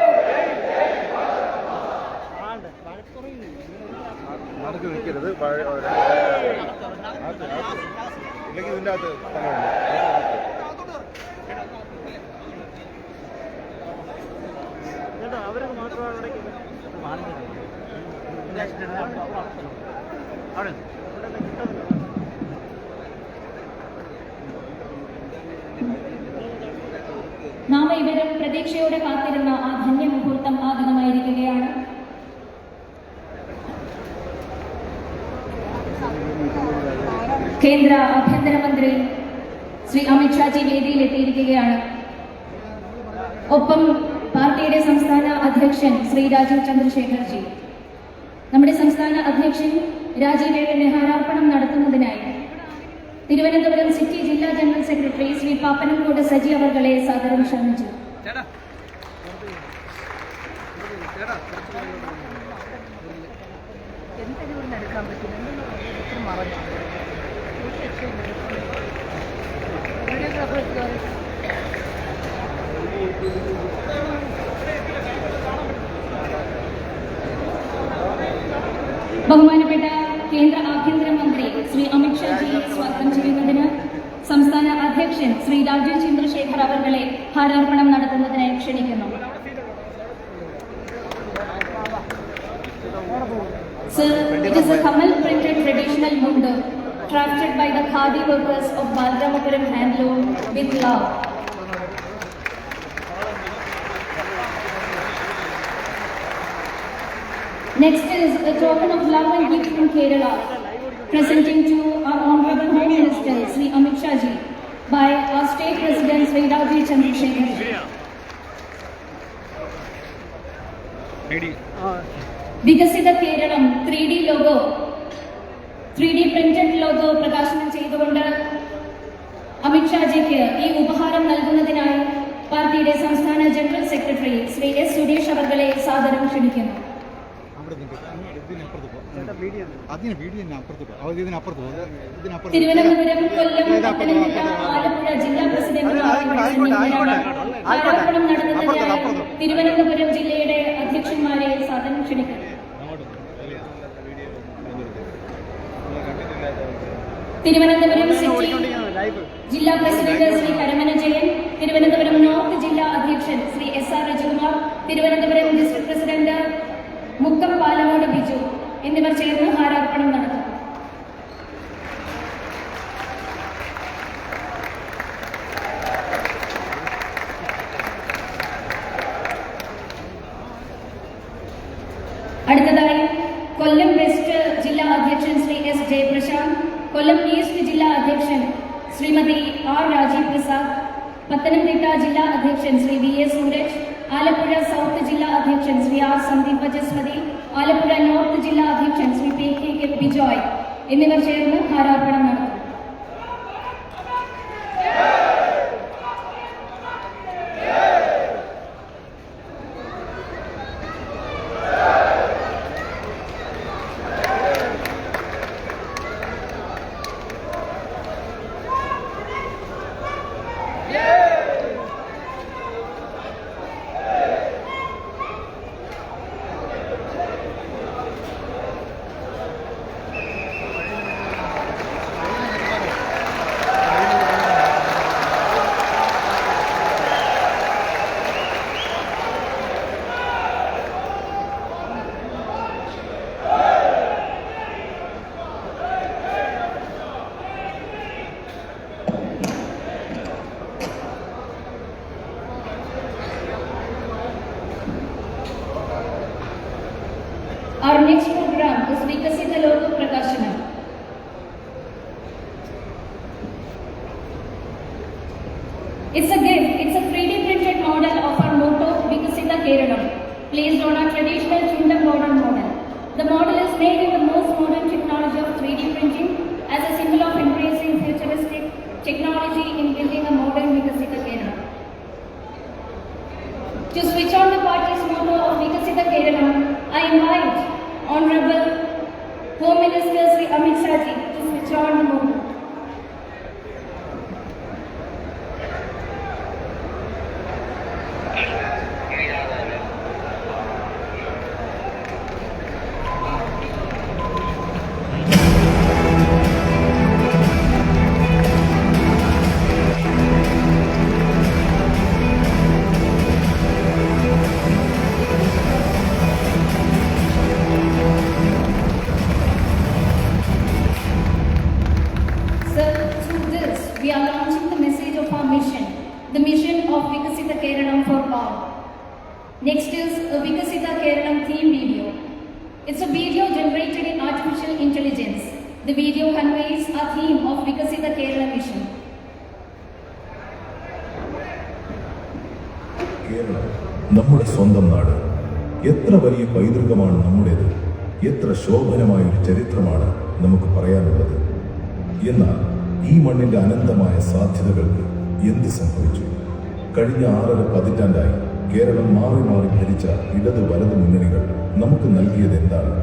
നടക്ക് നിൽക്കരുത്, ഇല്ലെങ്കിൽ ഇതിൻ്റെ അകത്ത് അവർക്ക് മാത്രമാണ് അവിടെ നാം ഇവരും പ്രതീക്ഷയോടെ കാത്തിരുന്ന ആ ധന്യ മുഹൂർത്തം ആഗതമായിരിക്കുകയാണ്. കേന്ദ്ര ആഭ്യന്തരമന്ത്രി ശ്രീ അമിത്ഷാജി വേദിയിലെത്തിയിരിക്കുകയാണ്. ഒപ്പം പാർട്ടിയുടെ സംസ്ഥാന അധ്യക്ഷൻ ശ്രീ രാജീവ് ചന്ദ്രശേഖർജി. നമ്മുടെ സംസ്ഥാന അധ്യക്ഷൻ രാജീവേട്ടന് ഹാരാർപ്പണം നടത്തുന്നതിനായി തിരുവനന്തപുരം സിറ്റി ജില്ലാ ജനറൽ സെക്രട്ടറി ശ്രീ പാപ്പനംകോട് സജി അവർകളെ സാദരം ക്ഷണിച്ചു. ബഹുമാനപ്പെട്ട കേന്ദ്ര ആഭ്യന്തരമന്ത്രി ശ്രീ അമിത്ഷാജിയെ സ്വാഗതം ചെയ്യുന്നതിന് സംസ്ഥാന അധ്യക്ഷൻ ശ്രീ രാജീവ് ചന്ദ്രശേഖർ അവർകളെ ഹാരാർപ്പണം നടത്തുന്നതിനായി ക്ഷണിക്കുന്നു. Sir, it is a Kamal printed traditional mundo crafted by the Khadi workers of Balramapuram handloom with love. Next is a token of love and gift from Kerala, presenting to our Honorable Home Minister Sri Amit Shah Ji by our State President Sri Rajiv Chandrasekhar Ji. വികസിത Keralam 3D logo 3D printed logo പ്രകാശനം ചെയ്തുകൊണ്ട് അമിത്ഷാജിക്ക് ഈ ഉപഹാരം നൽകുന്നതിനായി പാർട്ടിയുടെ സംസ്ഥാന general secretary Shri S Suresh അവർകളെ സാദരം ക്ഷണിക്കുന്നു. തിരുവനന്തപുരം, കൊല്ലം, പത്തനംതിട്ട, ആലപ്പുഴ ജില്ലാ പ്രസിഡന്റുമാർപ്പണം നടത്തുന്നതിനായി തിരുവനന്തപുരം ജില്ലയുടെ അധ്യക്ഷന്മാരെ സാദരം ക്ഷണിക്കുന്നു. തിരുവനന്തപുരം സിറ്റി ജില്ലാ പ്രസിഡന്റ് ശ്രീ കരമന ജയൻ, തിരുവനന്തപുരം നോർത്ത് ജില്ലാ അധ്യക്ഷൻ Shri SR Rajakumar, Thiruvananthapuram district president Mukkam Palamodu Biju എന്നിവർ ചേർന്ന് ഹാരാർപ്പണം നടത്തും. അടുത്തതായി കൊല്ലം വെസ്റ്റ് ജില്ലാ അധ്യക്ഷൻ ശ്രീ S ജയപ്രശാന്ത്, കൊല്ലം ഈസ്റ്റ് ജില്ലാ അധ്യക്ഷൻ ശ്രീമതി R രാജീവ് പ്രസാദ്, പത്തനംതിട്ട ജില്ലാ അധ്യക്ഷൻ ശ്രീ VA സൂരജ്, ആലപ്പുഴ സൗത്ത് ജില്ലാ അധ്യക്ഷൻ ശ്രീ R സന്ദീപ് വജസ്വതി, ആലപ്പുഴ നോർത്ത് ജില്ലാ അധ്യക്ഷൻ ശ്രീ PK ബിജോയ് എന്നിവർ ചേർന്ന് ഹാരാർപ്പണം നടത്തും. Our next program is Vikasita Logo Prakashana. It's a gift. It's a 3D printed model of our motto Vikasita Kerala, placed on our traditional Chundam modern model. The model is made in the most modern technology of 3D printing as a symbol of embracing futuristic technology in building a modern Vikasita Kerala. To switch on the party's motto of Vikasita Kerala, intelligence. The video conveys a theme of Vikasita Kerala Mission. Keralam നമ്മുടെ സ്വന്തം നാട്. എത്ര വലിയ പൈതൃകമാണ് നമ്മുടേത്. എത്ര ശോഭനമായ ഒരു ചരിത്രമാണ് നമുക്ക് പറയാനുള്ളത്. എന്നാൽ ഈ മണ്ണിന്റെ അനന്തമായ സാധ്യതകൾക്ക് എന്ത് സംഭവിച്ചു? കഴിഞ്ഞ 6 പതിറ്റാണ്ടായി കേരളം മാറി മാറി ഭരിച്ച ഇടത് വലത് മുന്നണികൾ നമുക്ക് നൽകിയത് എന്താണ്?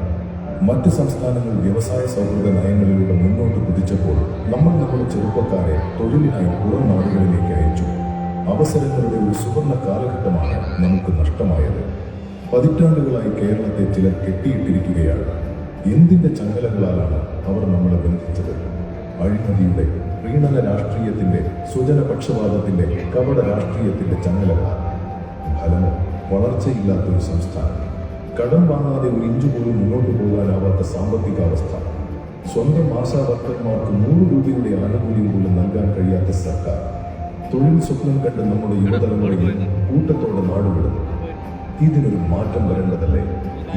മറ്റ് സംസ്ഥാനങ്ങൾ വ്യവസായ സൗഹൃദ നയങ്ങളിലൂടെ മുന്നോട്ട് കുതിച്ചപ്പോൾ നമ്മൾ നമ്മുടെ ചെറുപ്പക്കാരെ തൊഴിലിനായി പുറം നാടുകളിലേക്ക് അയച്ചു. അവസരങ്ങളുടെ ഒരു സുവർണ കാലഘട്ടമാണ് നമുക്ക് നഷ്ടമായത്. പതിറ്റാണ്ടുകളായി കേരളത്തെ ചിലർ കെട്ടിയിട്ടിരിക്കുകയാണ്. എന്തിന്റെ ചങ്ങലകളാലാണ് അവർ നമ്മളെ ബന്ധിച്ചത്? അഴിമതിയുടെ, പ്രീണന രാഷ്ട്രീയത്തിന്റെ, സ്വജനപക്ഷപാതത്തിന്റെ, കപട രാഷ്ട്രീയത്തിന്റെ ചങ്ങലകളാണ്. ഫലമോ വളർച്ചയില്ലാത്തൊരു സംസ്ഥാനം. കടം വാങ്ങാതെ ഒരു ഇഞ്ചു പോലും മുന്നോട്ട് പോകാനാവാത്ത സാമ്പത്തികാവസ്ഥ. സ്വന്തം ആശാവർക്കർമാർക്ക് 100 രൂപയുടെ ആനുകൂല്യം പോലും നൽകാൻ കഴിയാത്ത സർക്കാർ. തൊഴിൽ സ്വപ്നം കണ്ട് നമ്മുടെ യുവതലമുറയിൽ കൂട്ടത്തോടെ നാടുവിടുന്നു. ഇതിനൊരു മാറ്റം വരേണ്ടതല്ലേ?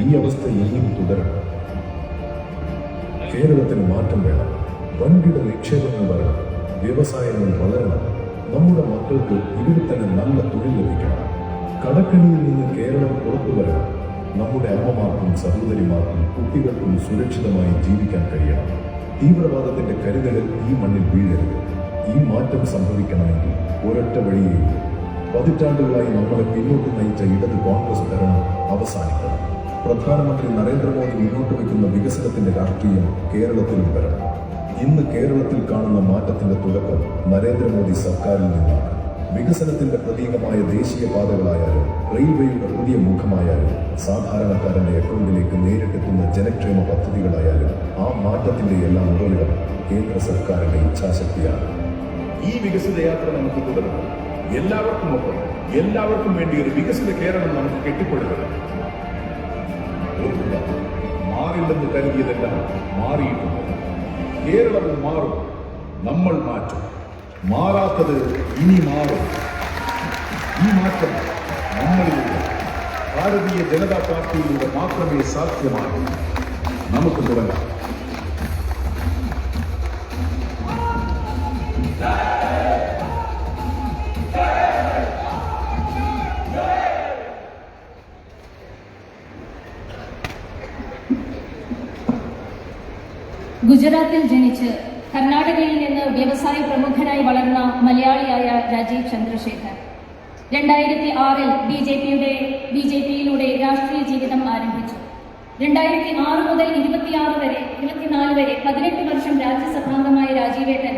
ഈ അവസ്ഥ ഇനിയും തുടരണം. കേരളത്തിന് മാറ്റം വേണം. വൻകിട നിക്ഷേപങ്ങൾ വരണം. വ്യവസായങ്ങൾ വളരണം. നമ്മുടെ മക്കൾക്ക് ഇവിടെ തന്നെ നല്ല തൊഴിൽ ലഭിക്കണം. കടക്കണിയിൽ നിന്ന് കേരളം പുറത്തു വരണം. നമ്മുടെ അമ്മമാർക്കും സഹോദരിമാർക്കും കുട്ടികൾക്കും സുരക്ഷിതമായി ജീവിക്കാൻ കഴിയണം. തീവ്രവാദത്തിന്റെ കരുതലിൽ ഈ മണ്ണിൽ വീഴരുത്. ഈ മാറ്റം സംഭവിക്കണമെങ്കിൽ ഒരൊറ്റ വഴിയേയുള്ളൂ. പതിറ്റാണ്ടുകളായി നമ്മളെ പിന്നോട്ട് നയിച്ച ഇടത് കോൺഗ്രസ് ഭരണം അവസാനിക്കണം. പ്രധാനമന്ത്രി നരേന്ദ്രമോദി മുന്നോട്ട് വയ്ക്കുന്ന വികസനത്തിന്റെ രാഷ്ട്രീയം കേരളത്തിലും വരണം. ഇന്ന് കേരളത്തിൽ കാണുന്ന മാറ്റത്തിന്റെ തുടക്കം നരേന്ദ്രമോദി സർക്കാരിൽ നിന്നാണ്. വികസനത്തിന്റെ പ്രതീകമായ ദേശീയപാതകളായാലും റെയിൽവേയുടെ പുതിയ മുഖമായാലും സാധാരണക്കാരന്റെ അക്കൗണ്ടിലേക്ക് നേരിട്ടെത്തുന്ന ജനക്ഷേമ പദ്ധതികളായാലും ആ മാറ്റത്തിന്റെ എല്ലാം ഉറവിടം കേന്ദ്ര സർക്കാരിന്റെ ഇച്ഛാശക്തിയാണ്. ഈ വികസിത യാത്ര നമുക്ക് തുടരണം. എല്ലാവർക്കും ഒപ്പം, എല്ലാവർക്കും വേണ്ടി ഒരു വികസിത കേരളം നമുക്ക് കെട്ടിപ്പടുക്കണം. മാറില്ലെന്ന് കരുതിയതെല്ലാം മാറിയിട്ടുണ്ട്. കേരളവും മാറും, നമ്മൾ മാറ്റും. മാറാത്തത് ഇനി മാറും. ഈ മാറ്റം നമ്മളിലൂടെ, ഭാരതീയ ജനതാ പാർട്ടിയിലൂടെ മാത്രമേ സാധ്യമാകൂ. നമുക്ക് തുടങ്ങാം. ഗുജറാത്തിൽ ജനിച്ച് കർണാടകയിൽ നിന്ന് വ്യവസായ പ്രമുഖനായി വളർന്ന മലയാളിയായ രാജീവ് ചന്ദ്രശേഖർ 2006 ബിജെപിയിലൂടെ രാഷ്ട്രീയ ജീവിതം ആരംഭിച്ചു. 2006 മുതൽ 24 വരെ 18 വർഷം രാജ്യസഭാംഗമായ രാജീവേട്ടൻ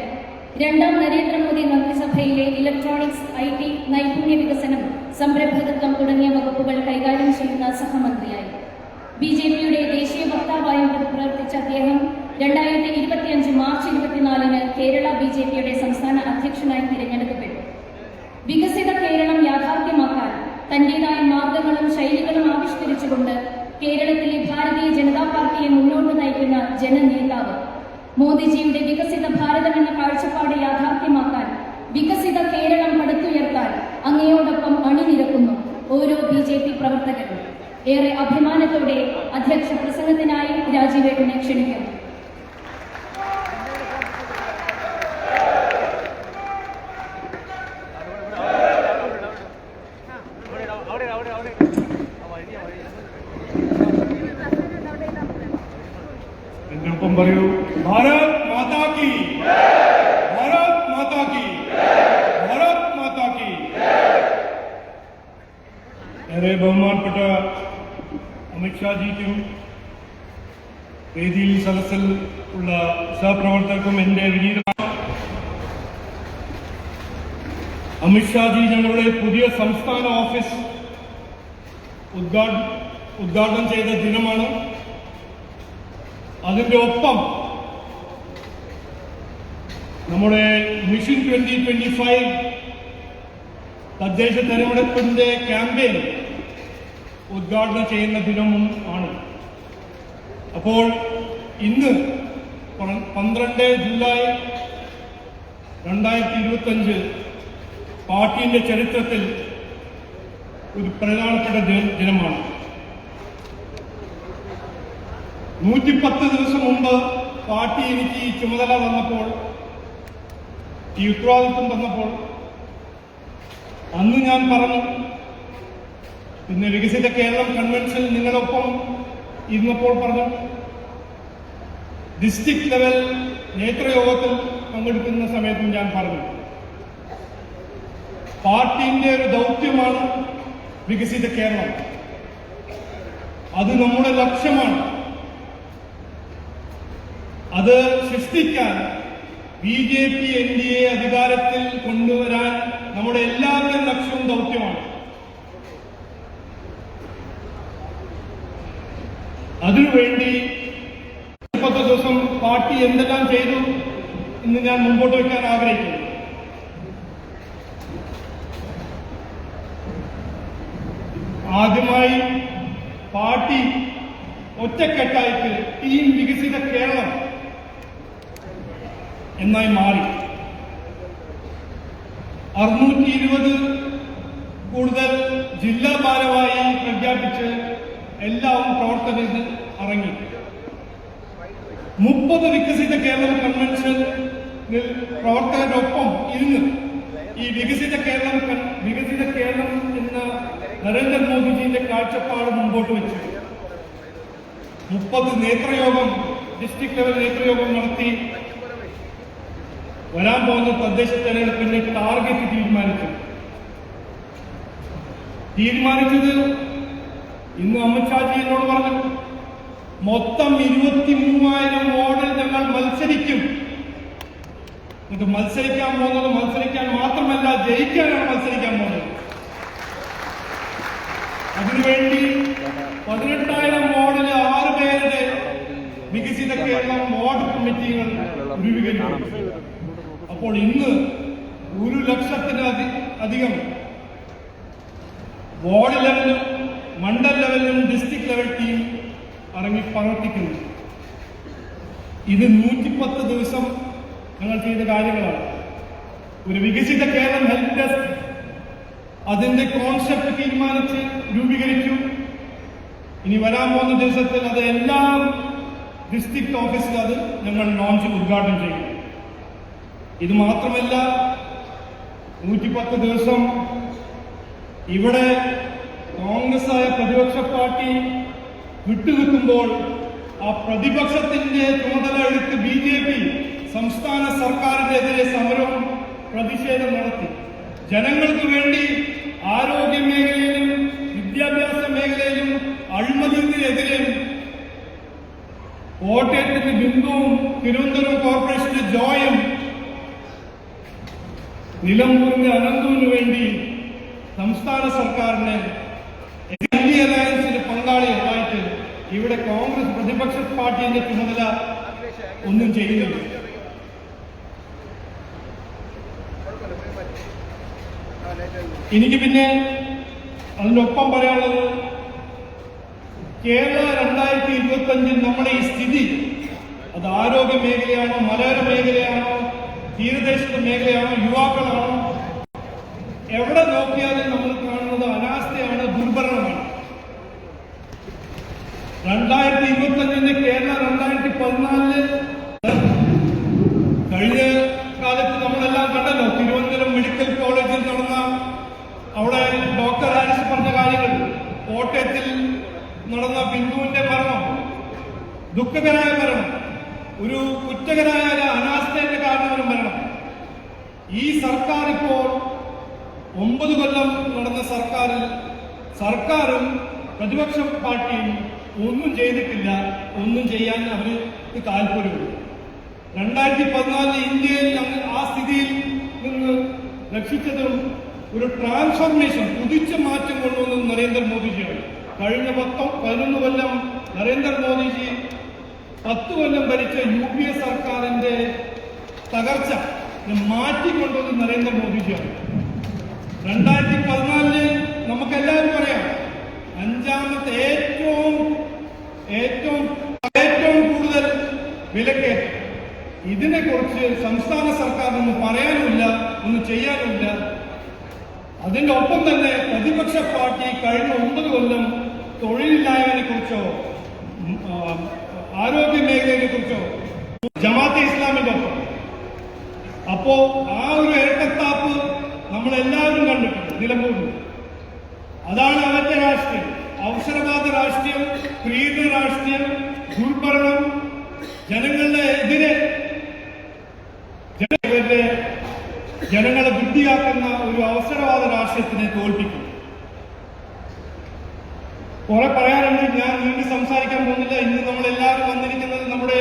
2ാം നരേന്ദ്രമോദി മന്ത്രിസഭയിലെ ഇലക്ട്രോണിക്സ്, IT, നൈപുണ്യ വികസനം, സംരംഭകത്വം തുടങ്ങിയ വകുപ്പുകൾ കൈകാര്യം ചെയ്യുന്ന സഹമന്ത്രിയായി. ബിജെപിയുടെ ദേശീയ വക്താവായും പ്രവർത്തിച്ച അദ്ദേഹം 2025 മാർച്ച് 24 കേരള ബിജെപിയുടെ സംസ്ഥാന അധ്യക്ഷനായി തിരഞ്ഞെടുക്കപ്പെട്ടു. വികസിത കേരളം യാഥാർത്ഥ്യമാക്കാൻ തന്റേതായ മാർഗങ്ങളും ശൈലികളും ആവിഷ്കരിച്ചുകൊണ്ട് കേരളത്തിലെ ഭാരതീയ ജനതാ പാർട്ടിയെ മുന്നോട്ട് നയിക്കുന്ന ജനനേതാവ്, മോദിജിയുടെ വികസിത ഭാരതം എന്ന കാഴ്ചപ്പാട് യാഥാർത്ഥ്യമാക്കാൻ, വികസിത കേരളം പടുത്തുയർത്താൻ അങ്ങയോടൊപ്പം അണിനിരക്കുന്നു ഓരോ ബിജെപി പ്രവർത്തകരും. ഏറെ അഭിമാനത്തോടെ അധ്യക്ഷ പ്രസംഗത്തിനായി രാജീവേട്ടനെ ക്ഷണിക്കുന്നു. നിങ്ങൾക്കും പറയൂ, ഭാരത് മാതാ കി, ഭാരത് മാതാ കി, ഭാരത് മാതാ കി. ഏറെ ബഹുമാനപ്പെട്ട അമിത്ഷാജിക്കും വേദിയിൽ സദസ്സിൽ ഉള്ള സഹപ്രവർത്തകർക്കും എൻ്റെ വിനീതമായ അമിത്ഷാജി ഞങ്ങളുടെ പുതിയ സംസ്ഥാന ഓഫീസ് ഉദ്ഘാടനം ചെയ്ത ദിനമാണ്. അതിന്റെ ഒപ്പം നമ്മുടെ മിഷൻ 2025 തദ്ദേശ തെരഞ്ഞെടുപ്പിന്റെ ക്യാമ്പയിൻ ഉദ്ഘാടനം ചെയ്യുന്ന ദിനവും ആണ്. അപ്പോൾ ഇന്ന് 12 ജൂലൈ 2025 പാർട്ടിയുടെ ചരിത്രത്തിൽ ഒരു പ്രധാനപ്പെട്ട ദിനമാണ്. 110 ദിവസം മുമ്പ് പാർട്ടി എനിക്ക് ഈ ചുമതല തന്നപ്പോൾ, ഈ ഉത്തരവാദിത്വം തന്നപ്പോൾ അന്ന് ഞാൻ പറഞ്ഞു, പിന്നെ വികസിത കേരളം കൺവെൻഷൻ നിങ്ങളൊപ്പം ഇരുന്നപ്പോൾ പറഞ്ഞു, ഡിസ്ട്രിക്ട് ലെവൽ നേതൃയോഗത്തിൽ പങ്കെടുക്കുന്ന സമയത്തും ഞാൻ പറഞ്ഞു, പാർട്ടിന്റെ ഒരു ദൗത്യമാണ് വികസിത കേരളം. അത് നമ്മുടെ ലക്ഷ്യമാണ്. അത് സൃഷ്ടിക്കാൻ BJP NDA അധികാരത്തിൽ കൊണ്ടുവരാൻ നമ്മുടെ എല്ലാവരുടെയും ലക്ഷ്യവും ദൗത്യമാണ്. അതിനുവേണ്ടി 10 ദിവസം പാർട്ടി എന്തെല്ലാം ചെയ്തു എന്ന് ഞാൻ മുമ്പോട്ട് വയ്ക്കാൻ ആഗ്രഹിക്കുന്നു. ആദ്യമായി പാർട്ടി ഒറ്റക്കെട്ടായിട്ട് ടീം വികസിത കേരളം എന്നായി മാറി. 620 കൂടുതൽ ജില്ലാ ഭാരവാഹി പ്രഖ്യാപിച്ച് എല്ലാവരും പ്രവർത്തനത്തിൽ ഇറങ്ങി. 30 വികസിത കേരളം കൺവെൻഷനിൽ പ്രവർത്തകരൊപ്പം ഇരുന്ന് ഈ വികസിത കേരളം എന്ന നരേന്ദ്രമോദിജിയുടെ കാഴ്ചപ്പാട് മുമ്പോട്ട് വെച്ചു. 30 നേതൃയോഗം, ഡിസ്ട്രിക്ട് ലെവൽ നേതൃയോഗം നടത്തി വരാൻ പോകുന്ന തദ്ദേശ തെരഞ്ഞെടുപ്പിന്റെ ടാർഗറ്റ് തീരുമാനിച്ചത് ഇന്ന് അമിത്ഷാജി എന്നോട് പറഞ്ഞു, മൊത്തം 23,000 വാർഡിൽ ഞങ്ങൾ മത്സരിക്കും. ഇത് മത്സരിക്കാൻ മാത്രമല്ല, ജയിക്കാനാണ് മത്സരിക്കാൻ പോകുന്നത്. അതിനുവേണ്ടി 18,000 വാർഡില് 6 പേരുടെ വികസിത കേരളം വാർഡ് കമ്മിറ്റികൾ രൂപീകരിക്കും. അപ്പോൾ ഇന്ന് 1,00,000-അധികം വാർഡ് ലെവലിലും മണ്ഡൽ ലെവലിലും ഡിസ്ട്രിക്ട് ലെവൽ ടീം ഇറങ്ങി പ്രവർത്തിക്കുന്നു. ഇത് 110 ദിവസം ഞങ്ങൾ ചെയ്ത കാര്യങ്ങളാണ്. ഒരു വികസിത കേരളം ഹെൽപ്പ് ഡെസ്ക്, അതിന്റെ കോൺസെപ്റ്റ് തീരുമാനിച്ച് രൂപീകരിച്ചു. ഇനി വരാൻ പോകുന്ന ദിവസത്തിൽ അത് എല്ലാ ഡിസ്ട്രിക്ട് ഓഫീസിൽ അത് ഞങ്ങൾ ഉദ്ഘാടനം ചെയ്യും. ഇത് മാത്രമല്ല, 110 ദിവസം ഇവിടെ കോൺഗ്രസ് ആയ പ്രതിപക്ഷ പാർട്ടി വിട്ടുനിൽക്കുമ്പോൾ ആ പ്രതിപക്ഷത്തിന്റെ ചുമതല എടുത്ത് BJP സംസ്ഥാന സർക്കാരിനെതിരെ സമരവും പ്രതിഷേധം നടത്തി. ജനങ്ങൾക്ക് വേണ്ടി ആരോഗ്യ മേഖലയിലും വിദ്യാഭ്യാസ മേഖലയിലും അഴിമതിക്കെതിരെ കോട്ടയത്തിന്റെ ബിന്ദുവും തിരുവനന്തപുരം കോർപ്പറേഷന്റെ ജോയും നിലമ്പൂരിന്റെ അനന്തുവിന് വേണ്ടി സംസ്ഥാന സർക്കാരിനെ ഇന്ത്യ അലയൻസിന് പങ്കാളിയായിട്ട് ഇവിടെ കോൺഗ്രസ് പ്രതിപക്ഷ പാർട്ടിയുടെ ചുമതല ഒന്നും ചെയ്യുന്നില്ല. എനിക്ക് പിന്നെ അതിനൊപ്പം പറയാനുള്ളത്, കേരള 2025 നമ്മുടെ ഈ സ്ഥിതി, അത് ആരോഗ്യ മേഖലയാണോ, മലയോര മേഖലയാണോ, തീരദേശ മേഖലയാണോ, യുവാക്കളാണോ, എവിടെ നോക്കിയാലും നമ്മൾ കാണുന്നത് അനാസ്ഥയാണ്, ദുർഭരണമാണ്. 2025 കേരള 2014 കഴിഞ്ഞ കാലത്ത് നമ്മളെല്ലാം കണ്ടല്ലോ, തിരുവനന്തപുരം മെഡിക്കൽ കോളേജിൽ നടന്ന അവിടെ ഡോക്ടർ ഹാരിസ് പറഞ്ഞ കാര്യങ്ങൾ, കോട്ടയത്തിൽ നടന്ന ബിന്ദുവിന്റെ മരണം, ദുഃഖകരമായ മരണം, ഒരു കുറ്റകരമായ അനാസ്ഥയുടെ കാരണമാണ് മരണം. ഈ സർക്കാർ ഇപ്പോൾ 9 കൊല്ലം നടന്ന സർക്കാരും പ്രതിപക്ഷ പാർട്ടിയും ഒന്നും ചെയ്തിട്ടില്ല, ഒന്നും ചെയ്യാൻ അവർക്ക് താല്പര്യമില്ല. 2014 ഇന്ത്യയിൽ ആ സ്ഥിതിയിൽ നിന്ന് രക്ഷിച്ചതും ഒരു ട്രാൻസ്ഫോർമേഷൻ, കുതിച്ച മാറ്റം കൊണ്ടുവന്നത് നരേന്ദ്രമോദിജിയാണ്. കഴിഞ്ഞ 11 കൊല്ലം നരേന്ദ്രമോദിജി 10 കൊല്ലം ഭരിച്ച UPA സർക്കാരിന്റെ തകർച്ച മാറ്റിക്കൊണ്ടത് നരേന്ദ്രമോദിജിയാണ്. 2014 നമുക്കെല്ലാവരും പറയാം, 5ാമത്തെ ഏറ്റവും കൂടുതൽ വിലക്കയറ്റം. ഇതിനെക്കുറിച്ച് സംസ്ഥാന സർക്കാരിനൊന്നും പറയാനുമില്ല, ഒന്നും ചെയ്യാനുമില്ല. അതിന്റെ ഒപ്പം തന്നെ പ്രതിപക്ഷ പാർട്ടി കഴിഞ്ഞ 9 കൊല്ലം തൊഴിലില്ലായ്മയെ കുറിച്ചോ ആരോഗ്യ മേഖലയെ കുറിച്ചോ ജമാഅത്തെ ഇസ്ലാമിക്കൊപ്പം. അപ്പോ ആ ഒരു ഇരട്ടത്താപ്പ് നമ്മളെല്ലാവരും കണ്ടിട്ടുണ്ട് നിലമ്പൂരിൽ. അതാണ് അവരുടെ രാഷ്ട്രീയം. അവസരവാദ രാഷ്ട്രീയം, പ്രീത രാഷ്ട്രീയം, ദുർഭരണം, ജനങ്ങളുടെ എതിരെ ജനങ്ങളെ ബുദ്ധിയാക്കുന്ന ഒരു അവസരവാദ രാഷ്ട്രീയത്തിനെ തോൽപ്പിക്കും. കുറെ പറയാനുണ്ട്, ഞാൻ നീണ്ടി സംസാരിക്കാൻ പോകുന്നില്ല. ഇന്ന് നമ്മളെല്ലാവരും വന്നിരിക്കുന്നത് നമ്മുടെ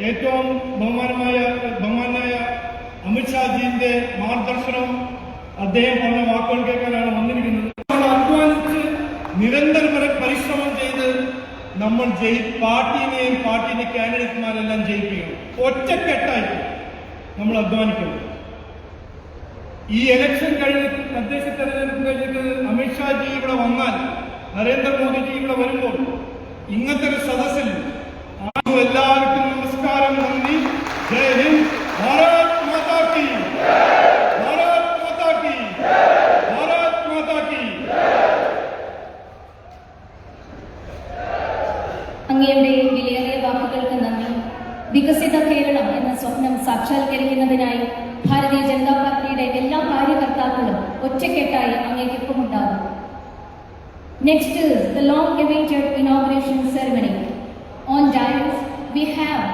ഏറ്റവും ബഹുമാനായ അമിത്ഷാജിന്റെ മാർഗദർശനവും അദ്ദേഹം പറഞ്ഞ വാക്കുകൾ കേൾക്കാനാണ് വന്നിരിക്കുന്നത്. അധ്വാനിച്ച് നിരന്തരം പരിശ്രമം ചെയ്ത് നമ്മൾ പാർട്ടിയെയും പാർട്ടിയുടെ കാൻഡിഡേറ്റ്മാരെല്ലാം ജയിപ്പിക്കണം. ഒറ്റക്കെട്ടായി നമ്മൾ അധ്വാനിക്കണം. ഈ ഇലക്ഷൻ കഴിഞ്ഞിട്ട്, തദ്ദേശ തെരഞ്ഞെടുപ്പ് കഴിഞ്ഞിട്ട് അമിത്ഷാജി ഇവിടെ വന്നാൽ, നരേന്ദ്രമോദിജി ഇവിടെ വരുമ്പോൾ ഇങ്ങനത്തെ ഒരു സദസ്സിൽ എല്ലാവർക്കും നമസ്കാരം, നന്ദി, ജയ് ഹിന്ദ്, ഭാരത് മാതാ കി, ഭാരത് മാതാ കി, ഭാരത് മാതാ കി. അങ്ങയുടെ വിലയേറിയ വാക്കുകൾക്ക് നന്ദി. വികസിത കേരളം എന്ന സ്വപ്നം സാക്ഷാത്കരിക്കുന്നതിനായി ഭാരതീയ ജനതാ പാർട്ടിയുടെ എല്ലാ കാര്യകർത്താക്കളും ഒറ്റക്കെട്ടായി അങ്ങേക്കൊപ്പമുണ്ടാകും. Next is the long-awaited inauguration ceremony. On dais, we have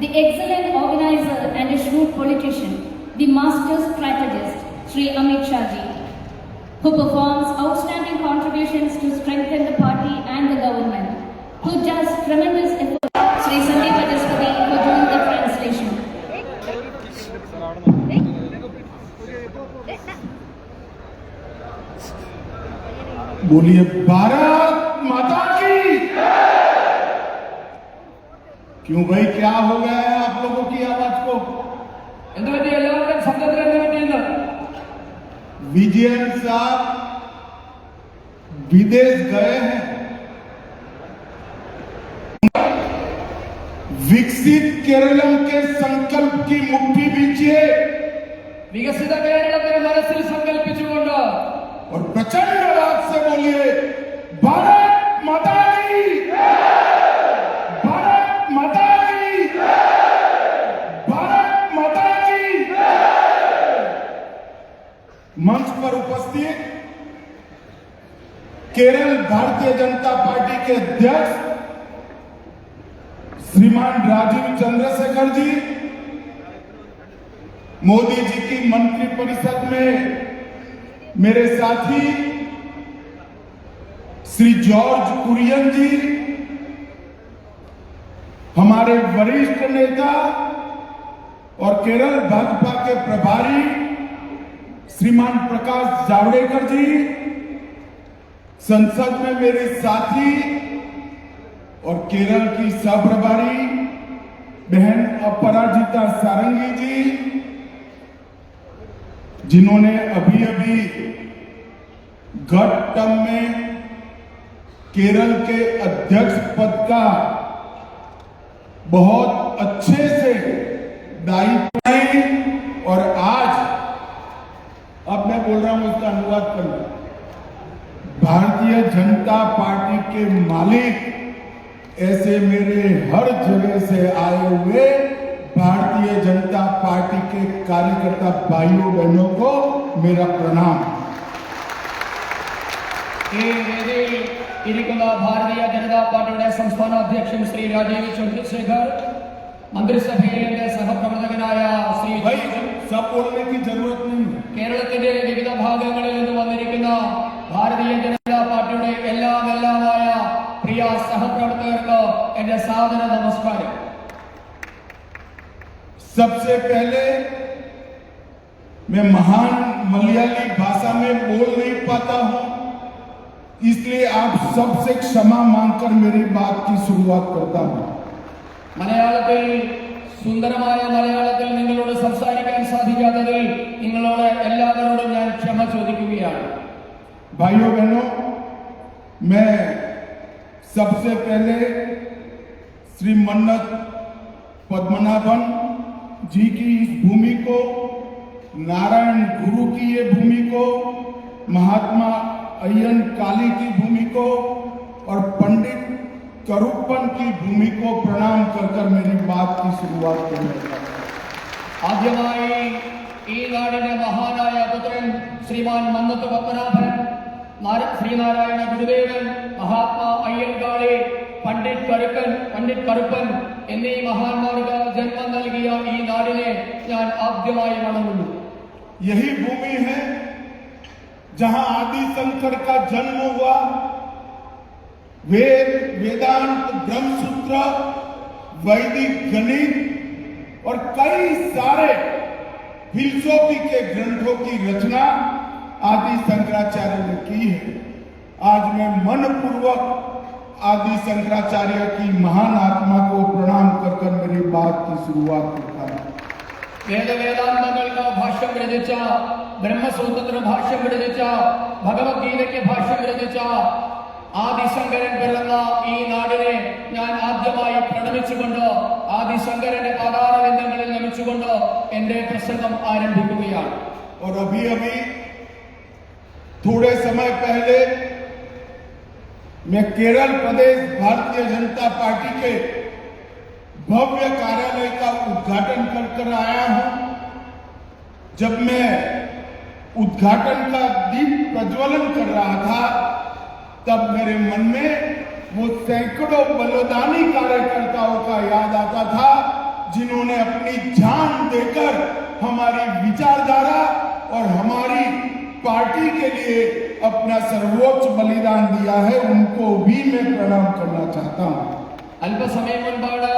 the excellent organizer and a shrewd politician, the master strategist, Sri Amit Shah Ji, who performs outstanding contributions to strengthen the party and the government, who does tremendous effort. Sri Sandeep Ajaswati for doing the translation. बोलिए भारत माता की। क्यों भाई, क्या हो गया है आप लोगों की आवाज को? विजयन साहब विदेश गए हैं। विकसित केरलम के संकल्प की मुट्ठी बीचिए, വികസിത കേരളത്തിന് മനസ്സിൽ സങ്കല്പിച്ചുകൊണ്ട് और प्रचंड आवाज से बोलिए भारत माता की, भारत माता की, भारत माता की। मंच पर उपस्थित केरल भारतीय जनता पार्टी के अध्यक्ष श्रीमान राजीव चंद्रशेखर जी, मोदी जी की मंत्रिपरिषद में मेरे साथी श्री जॉर्ज कुरियन जी, हमारे वरिष्ठ नेता और केरल भाजपा के प्रभारी श्रीमान प्रकाश जावड़ेकर जी, संसद में मेरे साथी और केरल की सहप्रभारी बहन अपराजिता सारंगी जी, जिन्होंने अभी अभी गत टर्म में केरल के अध्यक्ष पद का बहुत अच्छे से दायित्व, और आज अब मैं बोल रहा हूं, उसका अनुवाद करना। भारतीय जनता पार्टी के मालिक ऐसे मेरे हर जगह से आए हुए भारतीय जनता पार्टी के कार्यकर्ता भाइयों बहनों को मेरा प्रणाम। ഭാരതീയ ജനതാ പാർട്ടിയുടെ സംസ്ഥാന അധ്യക്ഷൻ ശ്രീ രാജീവ് ചന്ദ്രശേഖർ, മന്ത്രിസഭയിലെ സഹപ്രവർത്തകനായ ശ്രീ കേരളത്തിന്റെ വിവിധ ഭാഗങ്ങളിൽ നിന്ന് വന്നിരിക്കുന്ന ഭാരതീയ ജനതാ പാർട്ടിയുടെ എല്ലാമായ പ്രിയ സഹപ്രവർത്തകർക്ക് എന്റെ സാദര നമസ്കാരം. सबसे पहले मैं महान मलयाली भाषा में बोल नहीं पाता हूं, इसलिए आप सबसे क्षमा मांगकर मेरी बात की शुरुआत करता हूं। മലയാളത്തിൽ സുന്ദരമായ മലയാളത്തിൽ നിങ്ങളോട് സംസാരിക്കാൻ സാധിക്കാത്തതിൽ നിങ്ങളോട് എല്ലാവരോടും ഞാൻ ക്ഷമ ചോദിക്കുകയാണ്. भाइयों बहनों, मैं सबसे पहले श्री मन्नत पद्मनाभन जी की इस भूमि को, नारायण गुरु की ये भूमि को, महात्मा अय्यन काली की भूमि को और पंडित करूपन की भूमि को प्रणाम कर कर मेरी बात की शुरुआत करने का ആദ്യമായി ഈ നാടിന്റെ മഹാനായ പുത്രൻ ശ്രീമാൻ മന്നത്ത് പത്മനാഭൻ, ശ്രീനാരായണ ഗുരുദേവൻ, മഹാത്മാ അയ്യൻകാളി, പണ്ഡിറ്റ് കറുപ്പൻ എന്നീ മഹാന്മാർക്ക് ജന്മം നൽകിയ ഈ നാടിനെ ഞാൻ ആദ്യമായി വണങ്ങുന്നു. यही भूमि है जहां आदि शंकर का जन्म हुआ. वेद, वेदांत, ब्रह्मसूत्र, वैदिक गणित और कई सारे फिलसफी के ग्रंथों की रचना आदि शंकराचार्य ने की है. आज मैं मनपूर्वक आदि शंकराचार्य की महान आत्मा को प्रणाम कर कर मेरी बात की शुरुआत करता हूं. വേദവേദാന്തങ്ങൾക്ക് ഭാഷ്യം രചിച്ച, ബ്രഹ്മസൂത്രത്തിന് ഭാഷ്യം രചിച്ച, ഭഗവത്ഗീതയ്ക്ക് ഭാഷ്യം രചിച്ച ആദിശങ്കരൻ പിറന്ന ഈ നാടിനെ ഞാൻ ആദ്യമായി പ്രണമിച്ചുകൊണ്ട്, ആദിശങ്കരന്റെ പാതാരവിന്ദങ്ങളിൽ നമിച്ചുകൊണ്ട് എന്റെ പ്രസംഗം ആരംഭിക്കുകയാണ്. और अभी थोड़े समय पहले मैं केरल प्रदेश भारतीय जनता पार्टी के भव्य कार्यालय का उद्घाटन कर आया हूं. जब मैं उद्घाटन का दीप प्रज्वलन कर रहा था तब मेरे मन में वो सैकड़ों बलिदानी कार्यकर्ताओं का याद आता था जिन्होंने अपनी जान देकर हमारी विचारधारा और हमारी पार्टी के लिए अपना सर्वोच्च बलिदान दिया है. उनको भी मैं प्रणाम करना चाहता हूं. അല്പസമയം മുൻപാണ്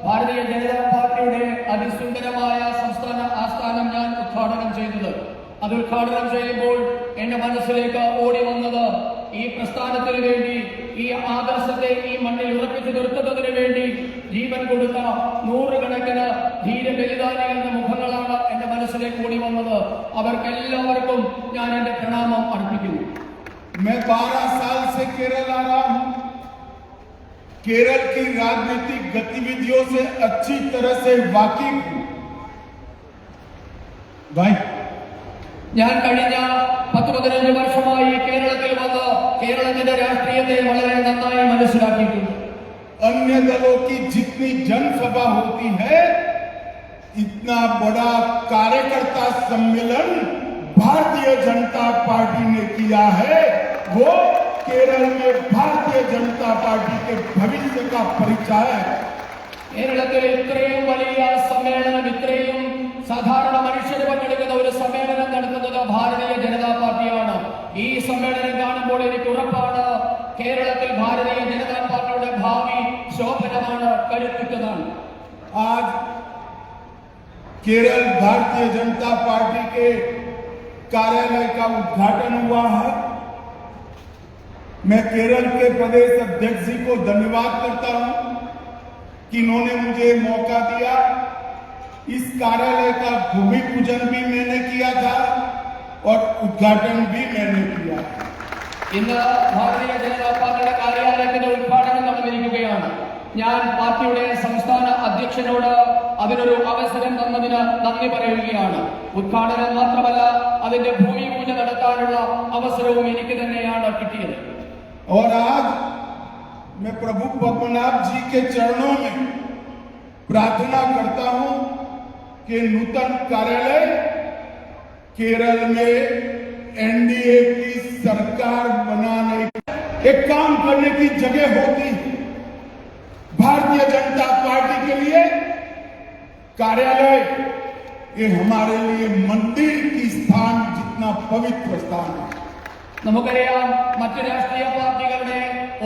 ഭാരതീയ ജനതാ പാർട്ടിയുടെ അതിസുന്ദരമായ സംസ്ഥാന ആസ്ഥാനം ഞാൻ ഉദ്ഘാടനം ചെയ്തത്. അത് ഉദ്ഘാടനം ചെയ്യുമ്പോൾ എന്റെ മനസ്സിലേക്ക് ഓടി വന്നത് ഈ പ്രസ്ഥാനത്തിന് വേണ്ടി, ഈ ആദർശത്തെ ഈ മണ്ണിൽ ഉറപ്പിച്ചു നിർത്തുന്നതിന് വേണ്ടി ജീവൻ കൊടുത്ത നൂറുകണക്കിന് ധീരബലിദാനികളുടെ മുഖങ്ങളാണ് എന്റെ മനസ്സിലേക്ക് ഓടി വന്നത്. അവർക്കെല്ലാവർക്കും ഞാൻ എന്റെ പ്രണാമം അർപ്പിക്കുന്നു. मैं 12 साल से केरल आ रहा हूं. केरल की राजनीतिक गतिविधियों से अच्छी तरह से वाकिफ हूं. भाई, ഞാൻ കഴിഞ്ഞ 10-15 വർഷമായി കേരളത്തിൽ വന്ന് കേരളത്തിന്റെ രാഷ്ട്രീയത്തെ വളരെ നന്നായി മനസ്സിലാക്കിയിട്ടുണ്ട്. अन्य दलों की जितनी जनसभा होती है, इतना बड़ा कार्यकर्ता सम्मेलन भारतीय जनता पार्टी ने किया है. वो केरल में भारतीय जनता पार्टी के भविष्य का परिचय है. കേരളത്തിൽ ഇത്രയും വലിയ സമ്മേളനം, ഇത്രയും സാധാരണ മനുഷ്യർ പങ്കെടുക്കുന്ന ഒരു സമ്മേളനം നടത്തുന്നത് ഭാരതീയ ജനതാ പാർട്ടിയാണ്. ഈ സമ്മേളനം കാണുമ്പോൾ എനിക്ക് ഉറപ്പാണ് കേരളത്തിൽ ഭാരതീയ ജനതാ പാർട്ടിയുടെ ഭാവി ശോഭനമാണ്, കരുത്തുറ്റതാണ്. आज केरल भारतीय जनता पार्टी के कार्यालय का उद्घाटन हुआ है. मैं केरल के प्रदेश अध्यक्ष जी को धन्यवाद करता हूं कि इन्होंने मुझे मौका दिया. इस कार्यालय का भूमि पूजन भी मैंने किया था और उद्घाटन भी मैंने किया. ഇന്ന് ഭാരതീയ ജനതാ പാർട്ടിയുടെ കാര്യാലയത്തിന്റെ ഉദ്ഘാടനം നടന്നിരിക്കുകയാണ്. ഞാൻ പാർട്ടിയുടെ സംസ്ഥാന അധ്യക്ഷനോട് അതിനൊരു അവസരം തന്നതിന് നന്ദി പറയുകയാണ്. ഉദ്ഘാടനം മാത്രമല്ല, അതിന്റെ ഭൂമി പൂജ നടത്താനുള്ള അവസരവും എനിക്ക് തന്നെയാണ് കിട്ടിയത്. और आज मैं प्रभु पद्मनाभ जी के चरणों में प्रार्थना करता हूं कि नूतन कार्यालय केरल में एनडीए की सरकार बनाने एक काम करने की जगह होती. भारतीय जनता पार्टी के लिए कार्यालय ये हमारे लिए मंदिर की स्थान जितना पवित्र स्थान है. നമുക്കറിയാം, മറ്റു രാഷ്ട്രീയ പാർട്ടികളുടെ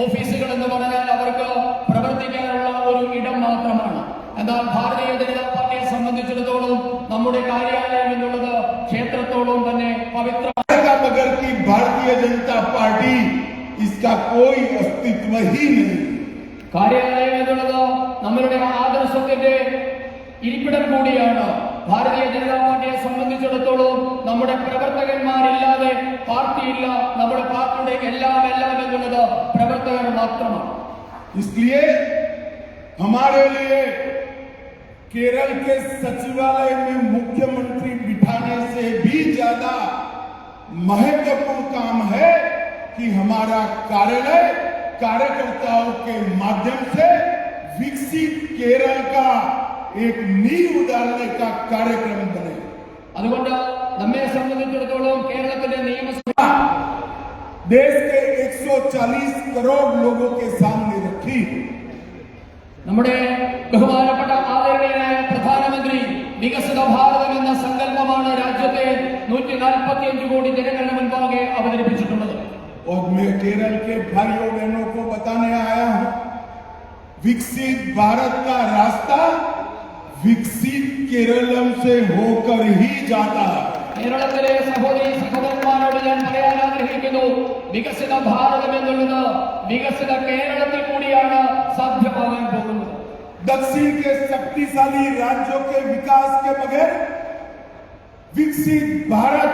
ഓഫീസുകൾ എന്ന് പറഞ്ഞാൽ അവർക്ക് പ്രവർത്തിക്കാനുള്ള ഒരു ഇടം മാത്രമാണ്. എന്നാൽ ഭാരതീയ ജനതാ പാർട്ടിയെ സംബന്ധിച്ചിടത്തോളം നമ്മുടെ കാര്യാലയം എന്നുള്ളത് ക്ഷേത്രത്തോളം തന്നെ പവിത്ര. मगर की भारतीय जनता पार्टी इसका कोई अस्तित्व ही नहीं. കാര്യാലയം എന്നുള്ളത് നമ്മളുടെ ആദർശത്തിന്റെ ഇരിപ്പിടം കൂടിയാണ്. ഭാരതീയ ജനതാ പാർട്ടിയെ സംബന്ധിച്ചിടത്തോളം നമ്മുടെ പ്രവർത്തകന്മാരില്ലാതെ പാർട്ടിയില്ല. നമ്മുടെ പാർട്ടിയുടെ എല്ലാം എന്നുള്ളത് പ്രവർത്തകർ മാത്രമാണ്. इसलिए हमारे लिए केरल के सचिवालय में मुख्यमंत्री बिठाने से भी ज्यादा महत्वपूर्ण काम है कि हमारा कार्यालय कार्यकर्ताओं के माध्यम से विकसित केरल का एक नींव डालने का कार्यक्रम बने। അതുകൊണ്ട് നമ്മെ സംബന്ധിച്ചിടത്തോളം കേരളത്തിന്റെ നിയമസഭ देश के 140 करोड़ लोगों के सामने रखी। നമ്മുടെ ബഹുമാനപ്പെട്ട ആദരണീയനായ പ്രധാനമന്ത്രി വികസിത ഭാരതം എന്ന സങ്കല്പമാണ് രാജ്യത്തെ 145 കോടി ജനങ്ങളുടെ മുൻപാകെ അവതരിപ്പിച്ചിട്ടുള്ളത്. और मैं केरल के भाइयों बहनों को बताने आया हूं, विकसित भारत का रास्ता विकसित केरलम से होकर ही जाता है। കേരളത്തിലെ സഹോദരി സഹോദരന്മാരോട് ഞാൻ പറയാൻ ആഗ്രഹിക്കുന്നു, വികസിത ഭാരതം എന്നുള്ളത് വികസിത കേരളത്തിൽ കൂടിയാണ് സാധ്യമാകാൻ പോകുന്നത്. दक्षिण के शक्तिशाली राज्यों के विकास के बगैर विकसित भारत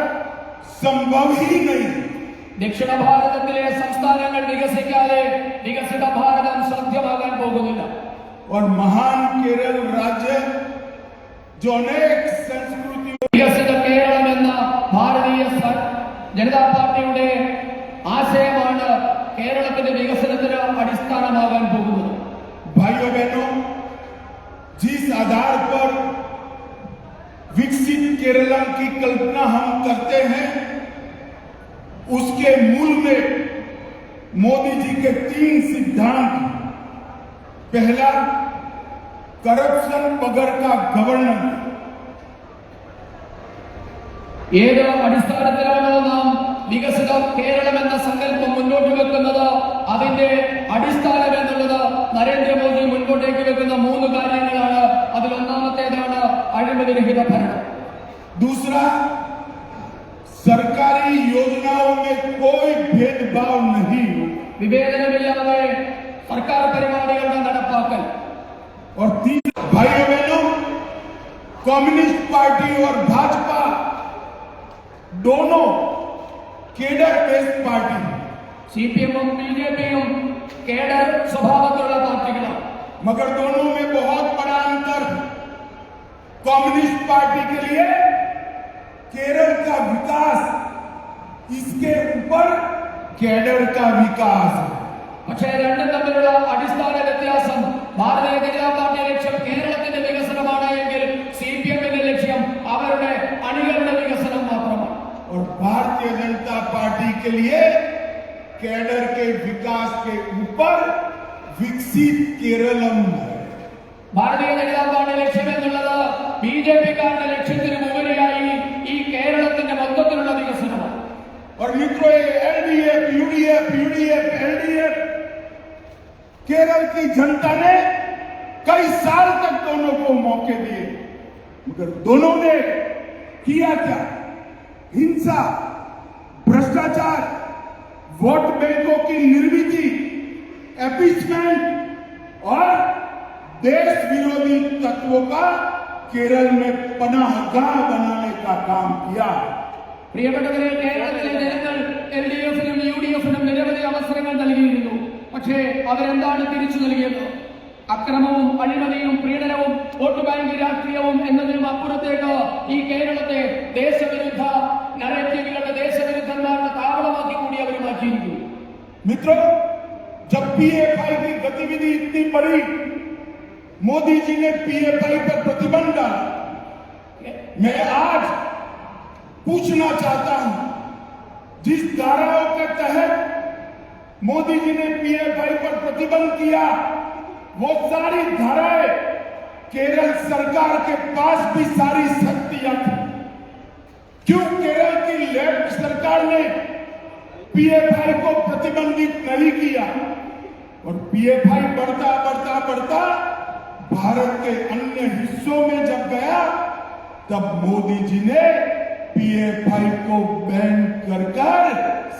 संभव ही नहीं। ദക്ഷിണ ഭാരതത്തിലെ സംസ്ഥാനങ്ങൾ വികസിക്കാതെ വികസിത ഭാരതം സാധ്യമാകാൻ പോകുന്നില്ല. और महान केरल राज्य जो अनेक संस्कृति വികസിത കേരളം എന്ന ഭാരതീയ ജനതാ പാർട്ടിയുടെ ആശയമാണ് കേരളത്തിന്റെ വികസനത്തിന് അടിസ്ഥാനമാകാൻ പോകുന്നത്. भाइयों बहनों, जिस आधार पर विकसित केरलम की कल्पना हम करते हैं, उसके मूल में मोदी जी के 3 सिद्धांत। पहला, करप्शन बगैर का गवर्नेंस। ഏത് അടിസ്ഥാനത്തിലാണോ നാം വികസിത കേരളം എന്ന സങ്കല്പം മുന്നോട്ട് വെക്കുന്നത്, അതിന്റെ അടിസ്ഥാനം എന്നുള്ളത് നരേന്ദ്രമോദി മുൻപോട്ടേക്ക് വെക്കുന്ന 3 കാര്യങ്ങളാണ്. അതിൽ ഒന്നാമത്തേതാണ് അഴിമതിരഹിത ഭരണം. दूसरा, सरकारी योजनाओं में कोई भेदभाव नहीं, വിവേചനമില്ലാതെ സർക്കാർ പരിപാടികളുടെ നടപ്പാക്കൽ. और तीसरा, भाइयों बहनों, कम्युनिस्ट पार्टी और भाजपा दोनों केडर बेस्ड पार्टी, CPM-ഉം BJP-യും കേഡർ സ്വഭാവത്തിലുള്ള പാർട്ടികളാണ്. मगर दोनों में बहुत बड़ा अंतर। कम्युनिस्ट पार्टी के लिए केरल का विकास, इसके ऊपर केडर का विकास। പക്ഷേ രണ്ടും തമ്മിലുള്ള അടിസ്ഥാന വ്യത്യാസം, ഭാരതീയ ജനതാ പാർട്ടി ലക്ഷ്യം കേരളത്തിന്റെ വികസനമാണ് എങ്കിൽ CPM-ന്റെ ലക്ഷ്യം അവരുടെ അണികളുടെ വികസനം മാത്രമാണ്. और भारतीय जनता पार्टी के लिए कैडर के विकास के ऊपर विकसित केरलम है। ഭാരതീയ ജനതാ പാർട്ടി ലക്ഷ്യം എന്നുള്ളത് BJP-ക്കാരുടെ ലക്ഷ്യത്തിന് ഉപരിയായി ഈ കേരളത്തിന്റെ മൊത്തത്തിലുള്ള വികസനമാണ്. और मित्रों, LDF, UDF, LDF, केरल की जनता ने कई साल तक दोनों को मौके दिए, मगर दोनों ने किया क्या? हिंसा, भ्रष्टाचार, वोट बैंकों की निर्मिति, एपीसमेंट और देश विरोधी तत्वों का केरल में पनाहगाह बनाने का काम किया। പ്രിയപ്പെട്ടവരെ, കേരളത്തിലെ ജനങ്ങൾ LDF-നും UDF-നും നിരവധി അവസരങ്ങൾ നൽകിയിരുന്നു. പക്ഷേ അവരെന്താണ് തിരിച്ചു നൽകിയത്? അക്രമവും അഴിമതിയും പ്രീണനവും വോട്ട് ബാങ്ക് രാഷ്ട്രീയവും എന്നതിനും അപ്പുറത്തേക്ക് ഈ കേരളത്തെ ദേശവിരുദ്ധ നരേറ്റീവുകളുടെ ദേശവിരുദ്ധന്മാരുടെ താവളമാക്കി കൂടി അവർ മാറ്റിയിരിക്കുന്നു. मित्रों, जब PFI की गतिविधि इतनी बड़ी, मोदी जी ने PFI पर प्रतिबंध डाला। मैं आज पूछना चाहता हूं, जिस धाराओं के तहत मोदी जी ने PFI पर प्रतिबंध किया, वो सारी धाराएं केरल सरकार के पास भी सारी शक्तियां थी। क्यों केरल की लेफ्ट सरकार ने PFI को प्रतिबंधित नहीं किया? और PFI बढ़ता बढ़ता बढ़ता भारत के अन्य हिस्सों में जब गया, तब मोदी जी ने PFI को बैन कर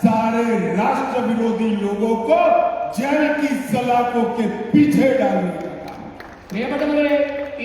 सारे राष्ट्र विरोधी लोगों को जेल की सलाखों के पीछे डालने का काम। പ്രിയപ്പെട്ടവരെ,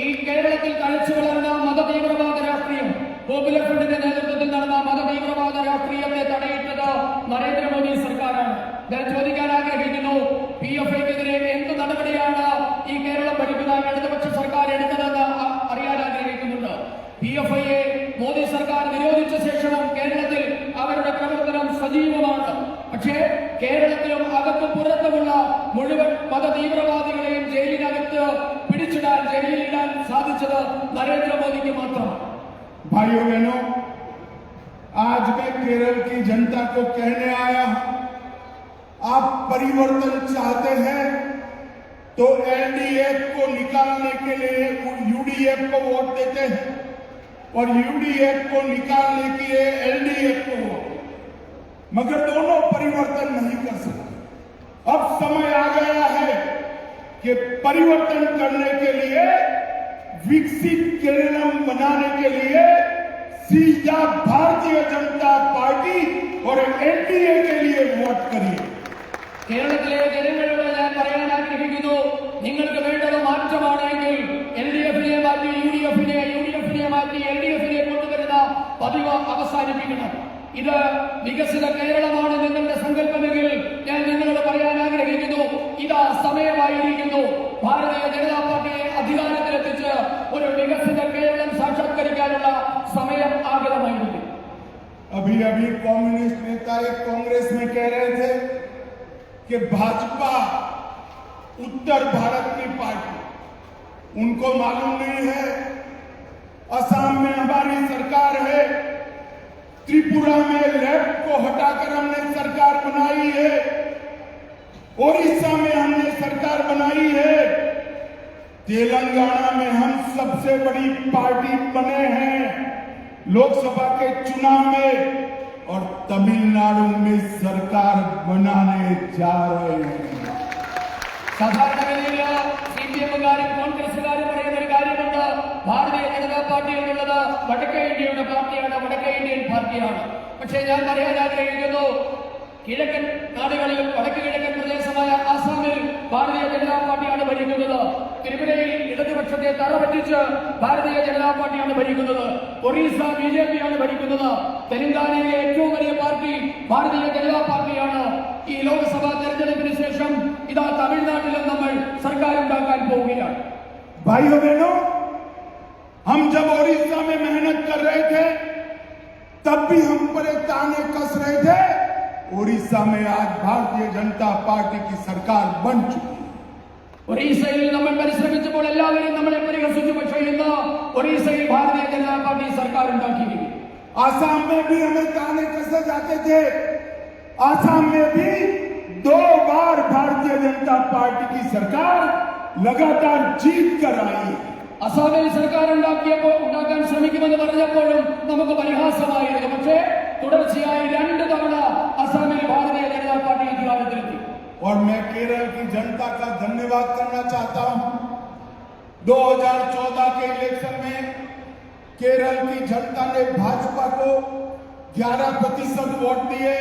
ഈ കേരളത്തിൽ കളിച്ചു വളർന്ന മതതീവ്രവാദ രാഷ്ട്രീയം, പോപ്പുലർ ഫ്രണ്ടിന്റെ നേതൃത്വത്തിൽ നടന്ന മതതീവ്രവാദ രാഷ്ട്രീയത്തെ തടയിട്ടത് നരേന്ദ്രമോദി സർക്കാരാണ്. ഞാൻ ചോദിക്കാൻ ആഗ്രഹിക്കുന്നു, PFI-ക്കെതിരെ എന്ത് നടപടിയാണ് ഈ കേരളം ഭരിക്കുന്ന ഇടതുപക്ഷ സർക്കാർ എടുത്തതെന്ന് അറിയാൻ ആഗ്രഹിക്കുന്നുണ്ട്. PFI-യെ മോദി സർക്കാർ നിരോധിച്ച ശേഷവും കേരളത്തിൽ അവരുടെ പ്രവർത്തനം സജീവമാണ്. പക്ഷേ കേരളത്തിലും അകത്തും പുറത്തും അടക്കമുള്ള മുഴുവൻ മത തീവ്രവാദികളെയും ജയിലിനകത്ത് ജയിലിലിടാൻ സാധിച്ചത് നരേന്ദ്രമോദിക്ക് മാത്രമാണ്. भाइयों बहनों, आज मैं केरल की जनता को कहने आया हूं, आप परिवर्तन चाहते हैं तो एलडीएफ को निकालने के लिए यूडीएफ को वोट देते हैं और यूडीएफ को निकालने के लिए एलडीएफ को वोट, मगर दोनों परिवर्तन नहीं कर सकते। अब समय आ गया है कि परिवर्तन करने के लिए, विकसित केरलम बनाने के लिए सीधा भारतीय जनता पार्टी और एनडीए के लिए वोट करिए। കേരളത്തിലെ ജനങ്ങളോട് ഞാൻ പറയാൻ ആഗ്രഹിക്കുന്നു, നിങ്ങൾക്ക് വേണ്ടത് മാറ്റമാണെങ്കിൽ എൽഡിഎഫിനെ മാറ്റി യുഡിഎഫിനെ മാറ്റി എൽഡിഎഫിനെ കൊണ്ടുവരുന്ന പതിവ് അവസാനിപ്പിക്കണം. ഇത് വികസിത കേരളമാണ് നിങ്ങളുടെ സങ്കല്പമെങ്കിൽ ഞാൻ നിങ്ങളോട് പറയാൻ ആഗ്രഹിക്കുന്നു, ഇതാ സമയമായിരിക്കുന്നു ഭാരതീയ ജനതാ പാർട്ടിയെ അധികാരത്തിലെത്തിച്ച് ഒരു വികസിത കേരളം സാക്ഷാത്കരിക്കാനുള്ള സമയം ആഗതമായിരിക്കും. अभी अभी कम्युनिस्ट नेता एक कांग्रेस में कह रहे थे कि भाजपा उत्तर भारत की पार्टी, उनको मालूम नहीं है असम में हमारी सरकार है, त्रिपुरा में लेफ्ट को हटाकर हमने सरकार बनाई है, ओडिशा में हमने सरकार बनाई है, तेलंगाना में हम सबसे बड़ी पार्टी बने हैं लोकसभा के चुनाव में, और तमिलनाडु में सरकार बनाने जा रहे हैं. സാധാരണഗതിയിൽ സിപിഎമ്മുകാരും കോൺഗ്രസുകാരും പറയുന്ന ഒരു കാര്യമുണ്ട്, ഭാരതീയ ജനതാ പാർട്ടി എന്നുള്ളത് വടക്കേ ഇന്ത്യയുടെ പാർട്ടിയാണ്, വടക്കേ ഇന്ത്യൻ പാർട്ടിയാണ്. പക്ഷേ ഞാൻ പറയാൻ ആഗ്രഹിക്കുന്നു, കിഴക്കൻ നാടുകളിലും വടക്ക് കിഴക്കൻ പ്രദേശമായ ആസാമിൽ ഭാരതീയ ജനതാ പാർട്ടിയാണ് ഭരിക്കുന്നത്. ത്രിപുരയിൽ ഇടതുപക്ഷത്തെ തറപറ്റിച്ച് ഭാരതീയ ജനതാ പാർട്ടിയാണ് ഭരിക്കുന്നത്. ഒറീസ ബിജെപിയാണ് ഭരിക്കുന്നത്. തെലങ്കാനയിലെ ഏറ്റവും വലിയ പാർട്ടി ഭാരതീയ ജനതാ പാർട്ടിയാണ്. ഈ ലോക്സഭാ തെരഞ്ഞെടുപ്പിന് ശേഷം ഇതാ തമിഴ്നാട്ടിലും നമ്മൾ സർക്കാർ ഉണ്ടാക്കാൻ പോവുകയാണ്. भाइयों बहनों, हम जब ओडिशा में मेहनत कर रहे थे तब भी हम पर ताने कस रहे थे. ओडिशा में आज भारतीय जनता पार्टी की सरकार बन चुकी है. ഒറീസയിൽ നമ്മൾ പരിശ്രമിച്ചപ്പോൾ എല്ലാവരും നമ്മളെ പരിഹസിച്ചു. പക്ഷേ ഇന്ന് ഒറീസയിൽ ഭാരതീയ ജനതാ പാർട്ടി സർക്കാർ ഉണ്ടാക്കിയിരിക്കുന്നു. आसाम में भी हमें ताने कसे जाते थे. आसाम में भी 2 बार भारतीय जनता पार्टी की सरकार लगातार जीत कर आई. അസാമിൽ സർക്കാർ ഉണ്ടാക്കാൻ ശ്രമിക്കുമെന്ന് പറഞ്ഞപ്പോഴും നമുക്ക് പരിഹാസമായിരുന്നു. പക്ഷേ തുടർച്ചയായി 2 തവണ അസാമിൽ ഭാരതീയ ജനതാ പാർട്ടി അധികാരത്തിലെത്തി. और मैं केरल की जनता का धन्यवाद करना चाहता हूं. 2014 के इलेक्शन में केरल की जनता ने भाजपा को 11% वोट दिए,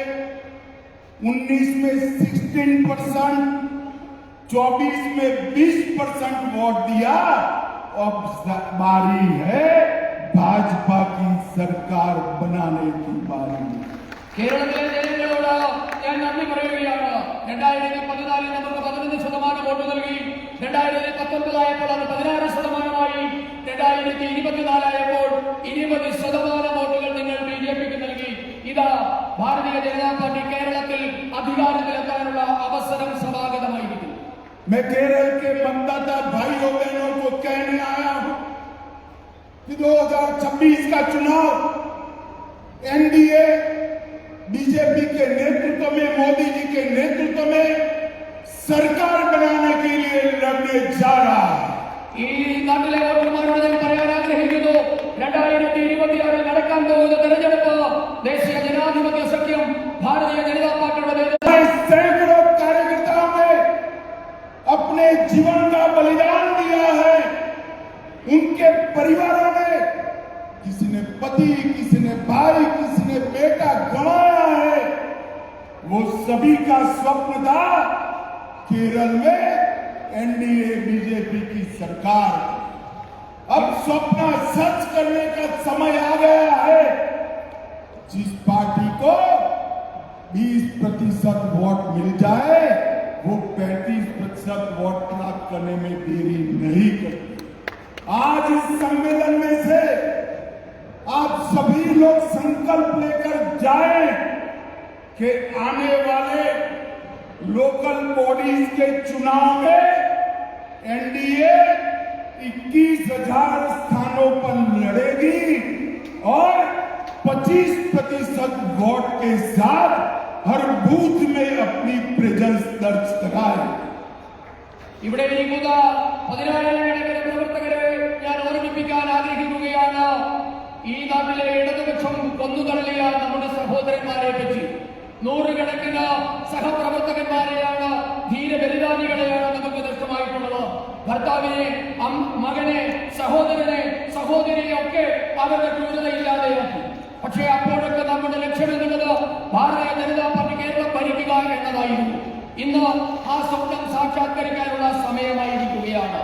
19 में 16%, 24 में 20% वोट दिया. अब बारी है भाजपा की सरकार बनाने की बारी. കേരളത്തിലെ ജനങ്ങളോട് ഞാൻ നന്ദി പറയുകയാണ്. 2014 നമുക്ക് 11% വോട്ട് നൽകി. 2019 ആയപ്പോൾ അത് 16%, 2024 ആയപ്പോൾ 20% വോട്ടുകൾ നിങ്ങൾ ബിജെപിക്ക് നൽകി. ഇതാ ഭാരതീയ ജനതാ പാർട്ടി കേരളത്തിൽ അധികാരത്തിലെത്താനുള്ള അവസരം സമാഗതമായിരിക്കുന്നു. मैं केरल के मतदाता भाइयों बहनों को कहने आया हूं कि 2026 का चुनाव एनडीए बीजेपी के नेतृत्व में, मोदी जी के नेतृत्व में सरकार बनाने के लिए लड़ने जा रहा है. ഈ നാട്ടിലെ വോട്ടർമാരോട് ഞാൻ പറയാൻ ആഗ്രഹിക്കുന്നു, 2026 നടക്കാൻ പോകുന്ന തെരഞ്ഞെടുപ്പ് ദേശീയ ജനാധിപത്യ സഖ്യം ഭാരതീയ ജനതാ പാർട്ടിയുടെ सैकड़ों कार्यकर्ताओं ने अपने जीवन का बलिदान दिया है. उनके परिवारों ने, किसी ने पति, किसी ने भाई, किसी ने बेटा गंवाया है. वो सभी का स्वप्न था केरल में एनडीए बीजेपी की सरकार. अब स्वप्न सच करने का समय आ गया है. जिस पार्टी को 20% वोट मिल जाए वो 35% वोट प्राप्त करने में देरी नहीं करती. आज इस सम्मेलन में से आप सभी लोग संकल्प लेकर जाएं कि आने वाले लोकल बॉडीज के चुनाव में एनडीए 21,000 स्थानों पर लड़ेगी और 25% वोट के साथ हर बूथ में अपनी प्रेजेंस दर्ज कराए। ഇവിടെ ഇരിക്കുന്ന 14,000 പ്രവർത്തകരെ ഞാൻ ഓർമ്മിപ്പിക്കാൻ ആഗ്രഹിക്കുകയാണ്. ഈ നാട്ടിലെ ഇടതുപക്ഷം കൊന്നുതള്ളിയ നമ്മുടെ സഹോദരന്മാരെ പറ്റി. നൂറുകണക്കിന് സഹപ്രവർത്തകന്മാരെയാണ്, ധീരബലിദാനികളെയാണ് നമുക്ക് നഷ്ടമായിട്ടുള്ളത്. ഭർത്താവിനെ, മകനെ, സഹോദരനെ, സഹോദരിയെ ഒക്കെ അവരുടെ ക്രൂരതയില്ലാതെയാക്കി. പക്ഷേ അപ്പോഴൊക്കെ നമ്മുടെ ലക്ഷ്യം എന്നുള്ളത് ഭാരതീയ ജനതാ പാർട്ടി കേരളം ഭരിക്കുക എന്നതായിരുന്നു. ഇന്ന് ആ സ്വപ്നം സാക്ഷാത്കരിക്കാനുള്ള സമയമായിരിക്കുകയാണ്.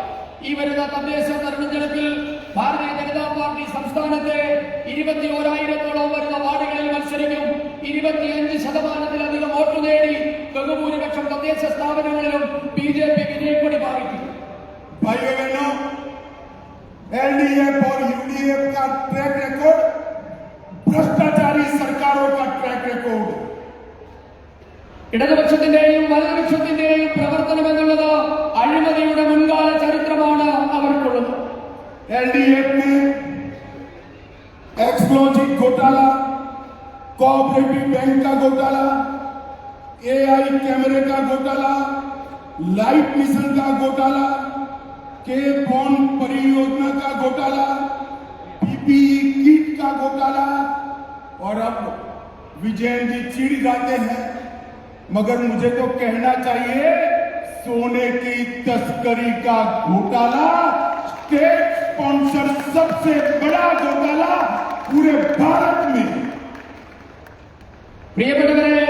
ഈ വരുന്ന തദ്ദേശ തെരഞ്ഞെടുപ്പിൽ ഭാരതീയ ജനതാ പാർട്ടി സംസ്ഥാനത്തെ 21,000-ഓളം വരുന്ന വാർഡുകളിൽ മത്സരിക്കും. 25% വോട്ട് നേടി ബഹുഭൂരിപക്ഷം തദ്ദേശ സ്ഥാപനങ്ങളിലും BJP വിജയക്കൊടി പാലിക്കും. भाइयों बहनों, एलडीएफ और यूडीएफ का ट्रैक रिकॉर्ड भ्रष्टाचारी सरकारों का ट्रैक रिकॉर्ड. ഇടതുപക്ഷത്തിന്റെയും വലതുപക്ഷത്തിന്റെയും പ്രവർത്തനം എന്നുള്ളത് അഴിമതിയുടെ മുൻകാല ചരിത്രമാണ് അവർക്കുള്ളത്. एलडीएफ में एक्सप्लोजिव घोटाला, कोऑपरेटिव बैंक का घोटाला, एआई कैमरे का घोटाला, लाइफ मिशन का घोटाला, के फोन परियोजना का घोटाला, पीपीई किट का घोटाला और अब विजयन जी चिढ़ जाते हैं, मगर मुझे तो कहना चाहिए सोने की तस्करी का घोटाला, स्टेट स्पॉन्सर सबसे बड़ा घोटाला पूरे भारत में. പ്രിയപ്പെട്ടവരെ,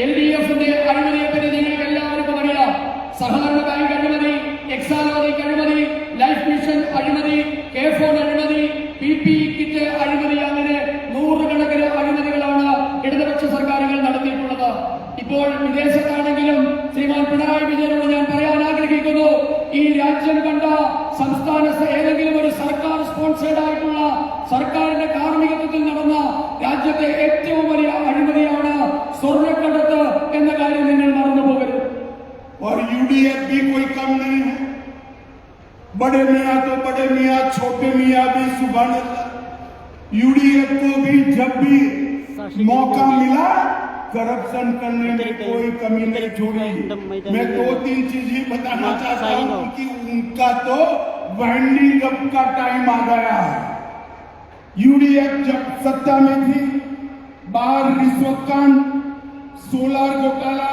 LDFന്റെ അഴിമതിയെ പറ്റി നിങ്ങൾക്ക് എല്ലാവർക്കും അറിയാം. സഹകരണ ബാങ്ക് അഴിമതി, എക്സാലോജിക് അഴിമതി, ലൈഫ് മിഷൻ അഴിമതി, കെ ഫോൺ അഴിമതി, PPE കിറ്റ് അഴിമതി, അങ്ങനെ നൂറുകണക്കിന് അഴിമതികളാണ് ഇടതുപക്ഷ സർക്കാരുകൾ നടത്തിയിട്ടുള്ളത്. ഇപ്പോൾ വിദേശത്താണെങ്കിലും ശ്രീമാൻ പിണറായി വിജയനോട് ഞാൻ പറയാൻ ആഗ്രഹിക്കുന്നു, ഈ രാജ്യം കണ്ട സംസ്ഥാന ഏതെങ്കിലും ഒരു സർക്കാർ സ്പോൺസേഡ് ആയിട്ടുള്ള സർക്കാരിന്റെ കാർമ്മികത്വത്തിൽ നടന്ന രാജ്യത്തെ ഏറ്റവും വലിയ അഴിമതിയാണ് സ്വർണ്ണക്കടത്ത് എന്ന കാര്യം നിങ്ങൾ മറന്നുപോകരുത്. और यूडीएफ भी कोई कम नहीं है. बड़े मियाँ तो बड़े मियाँ, छोटे मियाँ भी सुभान अल्लाह. यूडीएफ को भी जब भी मौका मिला करप्शन करने में कोई कमी नहीं छोड़ी. मैं 2-3 चीज ही बताना चाहता हूँ कि उनका तो वाइंडिंग अप का टाइम आ गया है. यूडीएफ जब सत्ता में थी, बाहर रिश्वत कांड, सोलर घोटाला,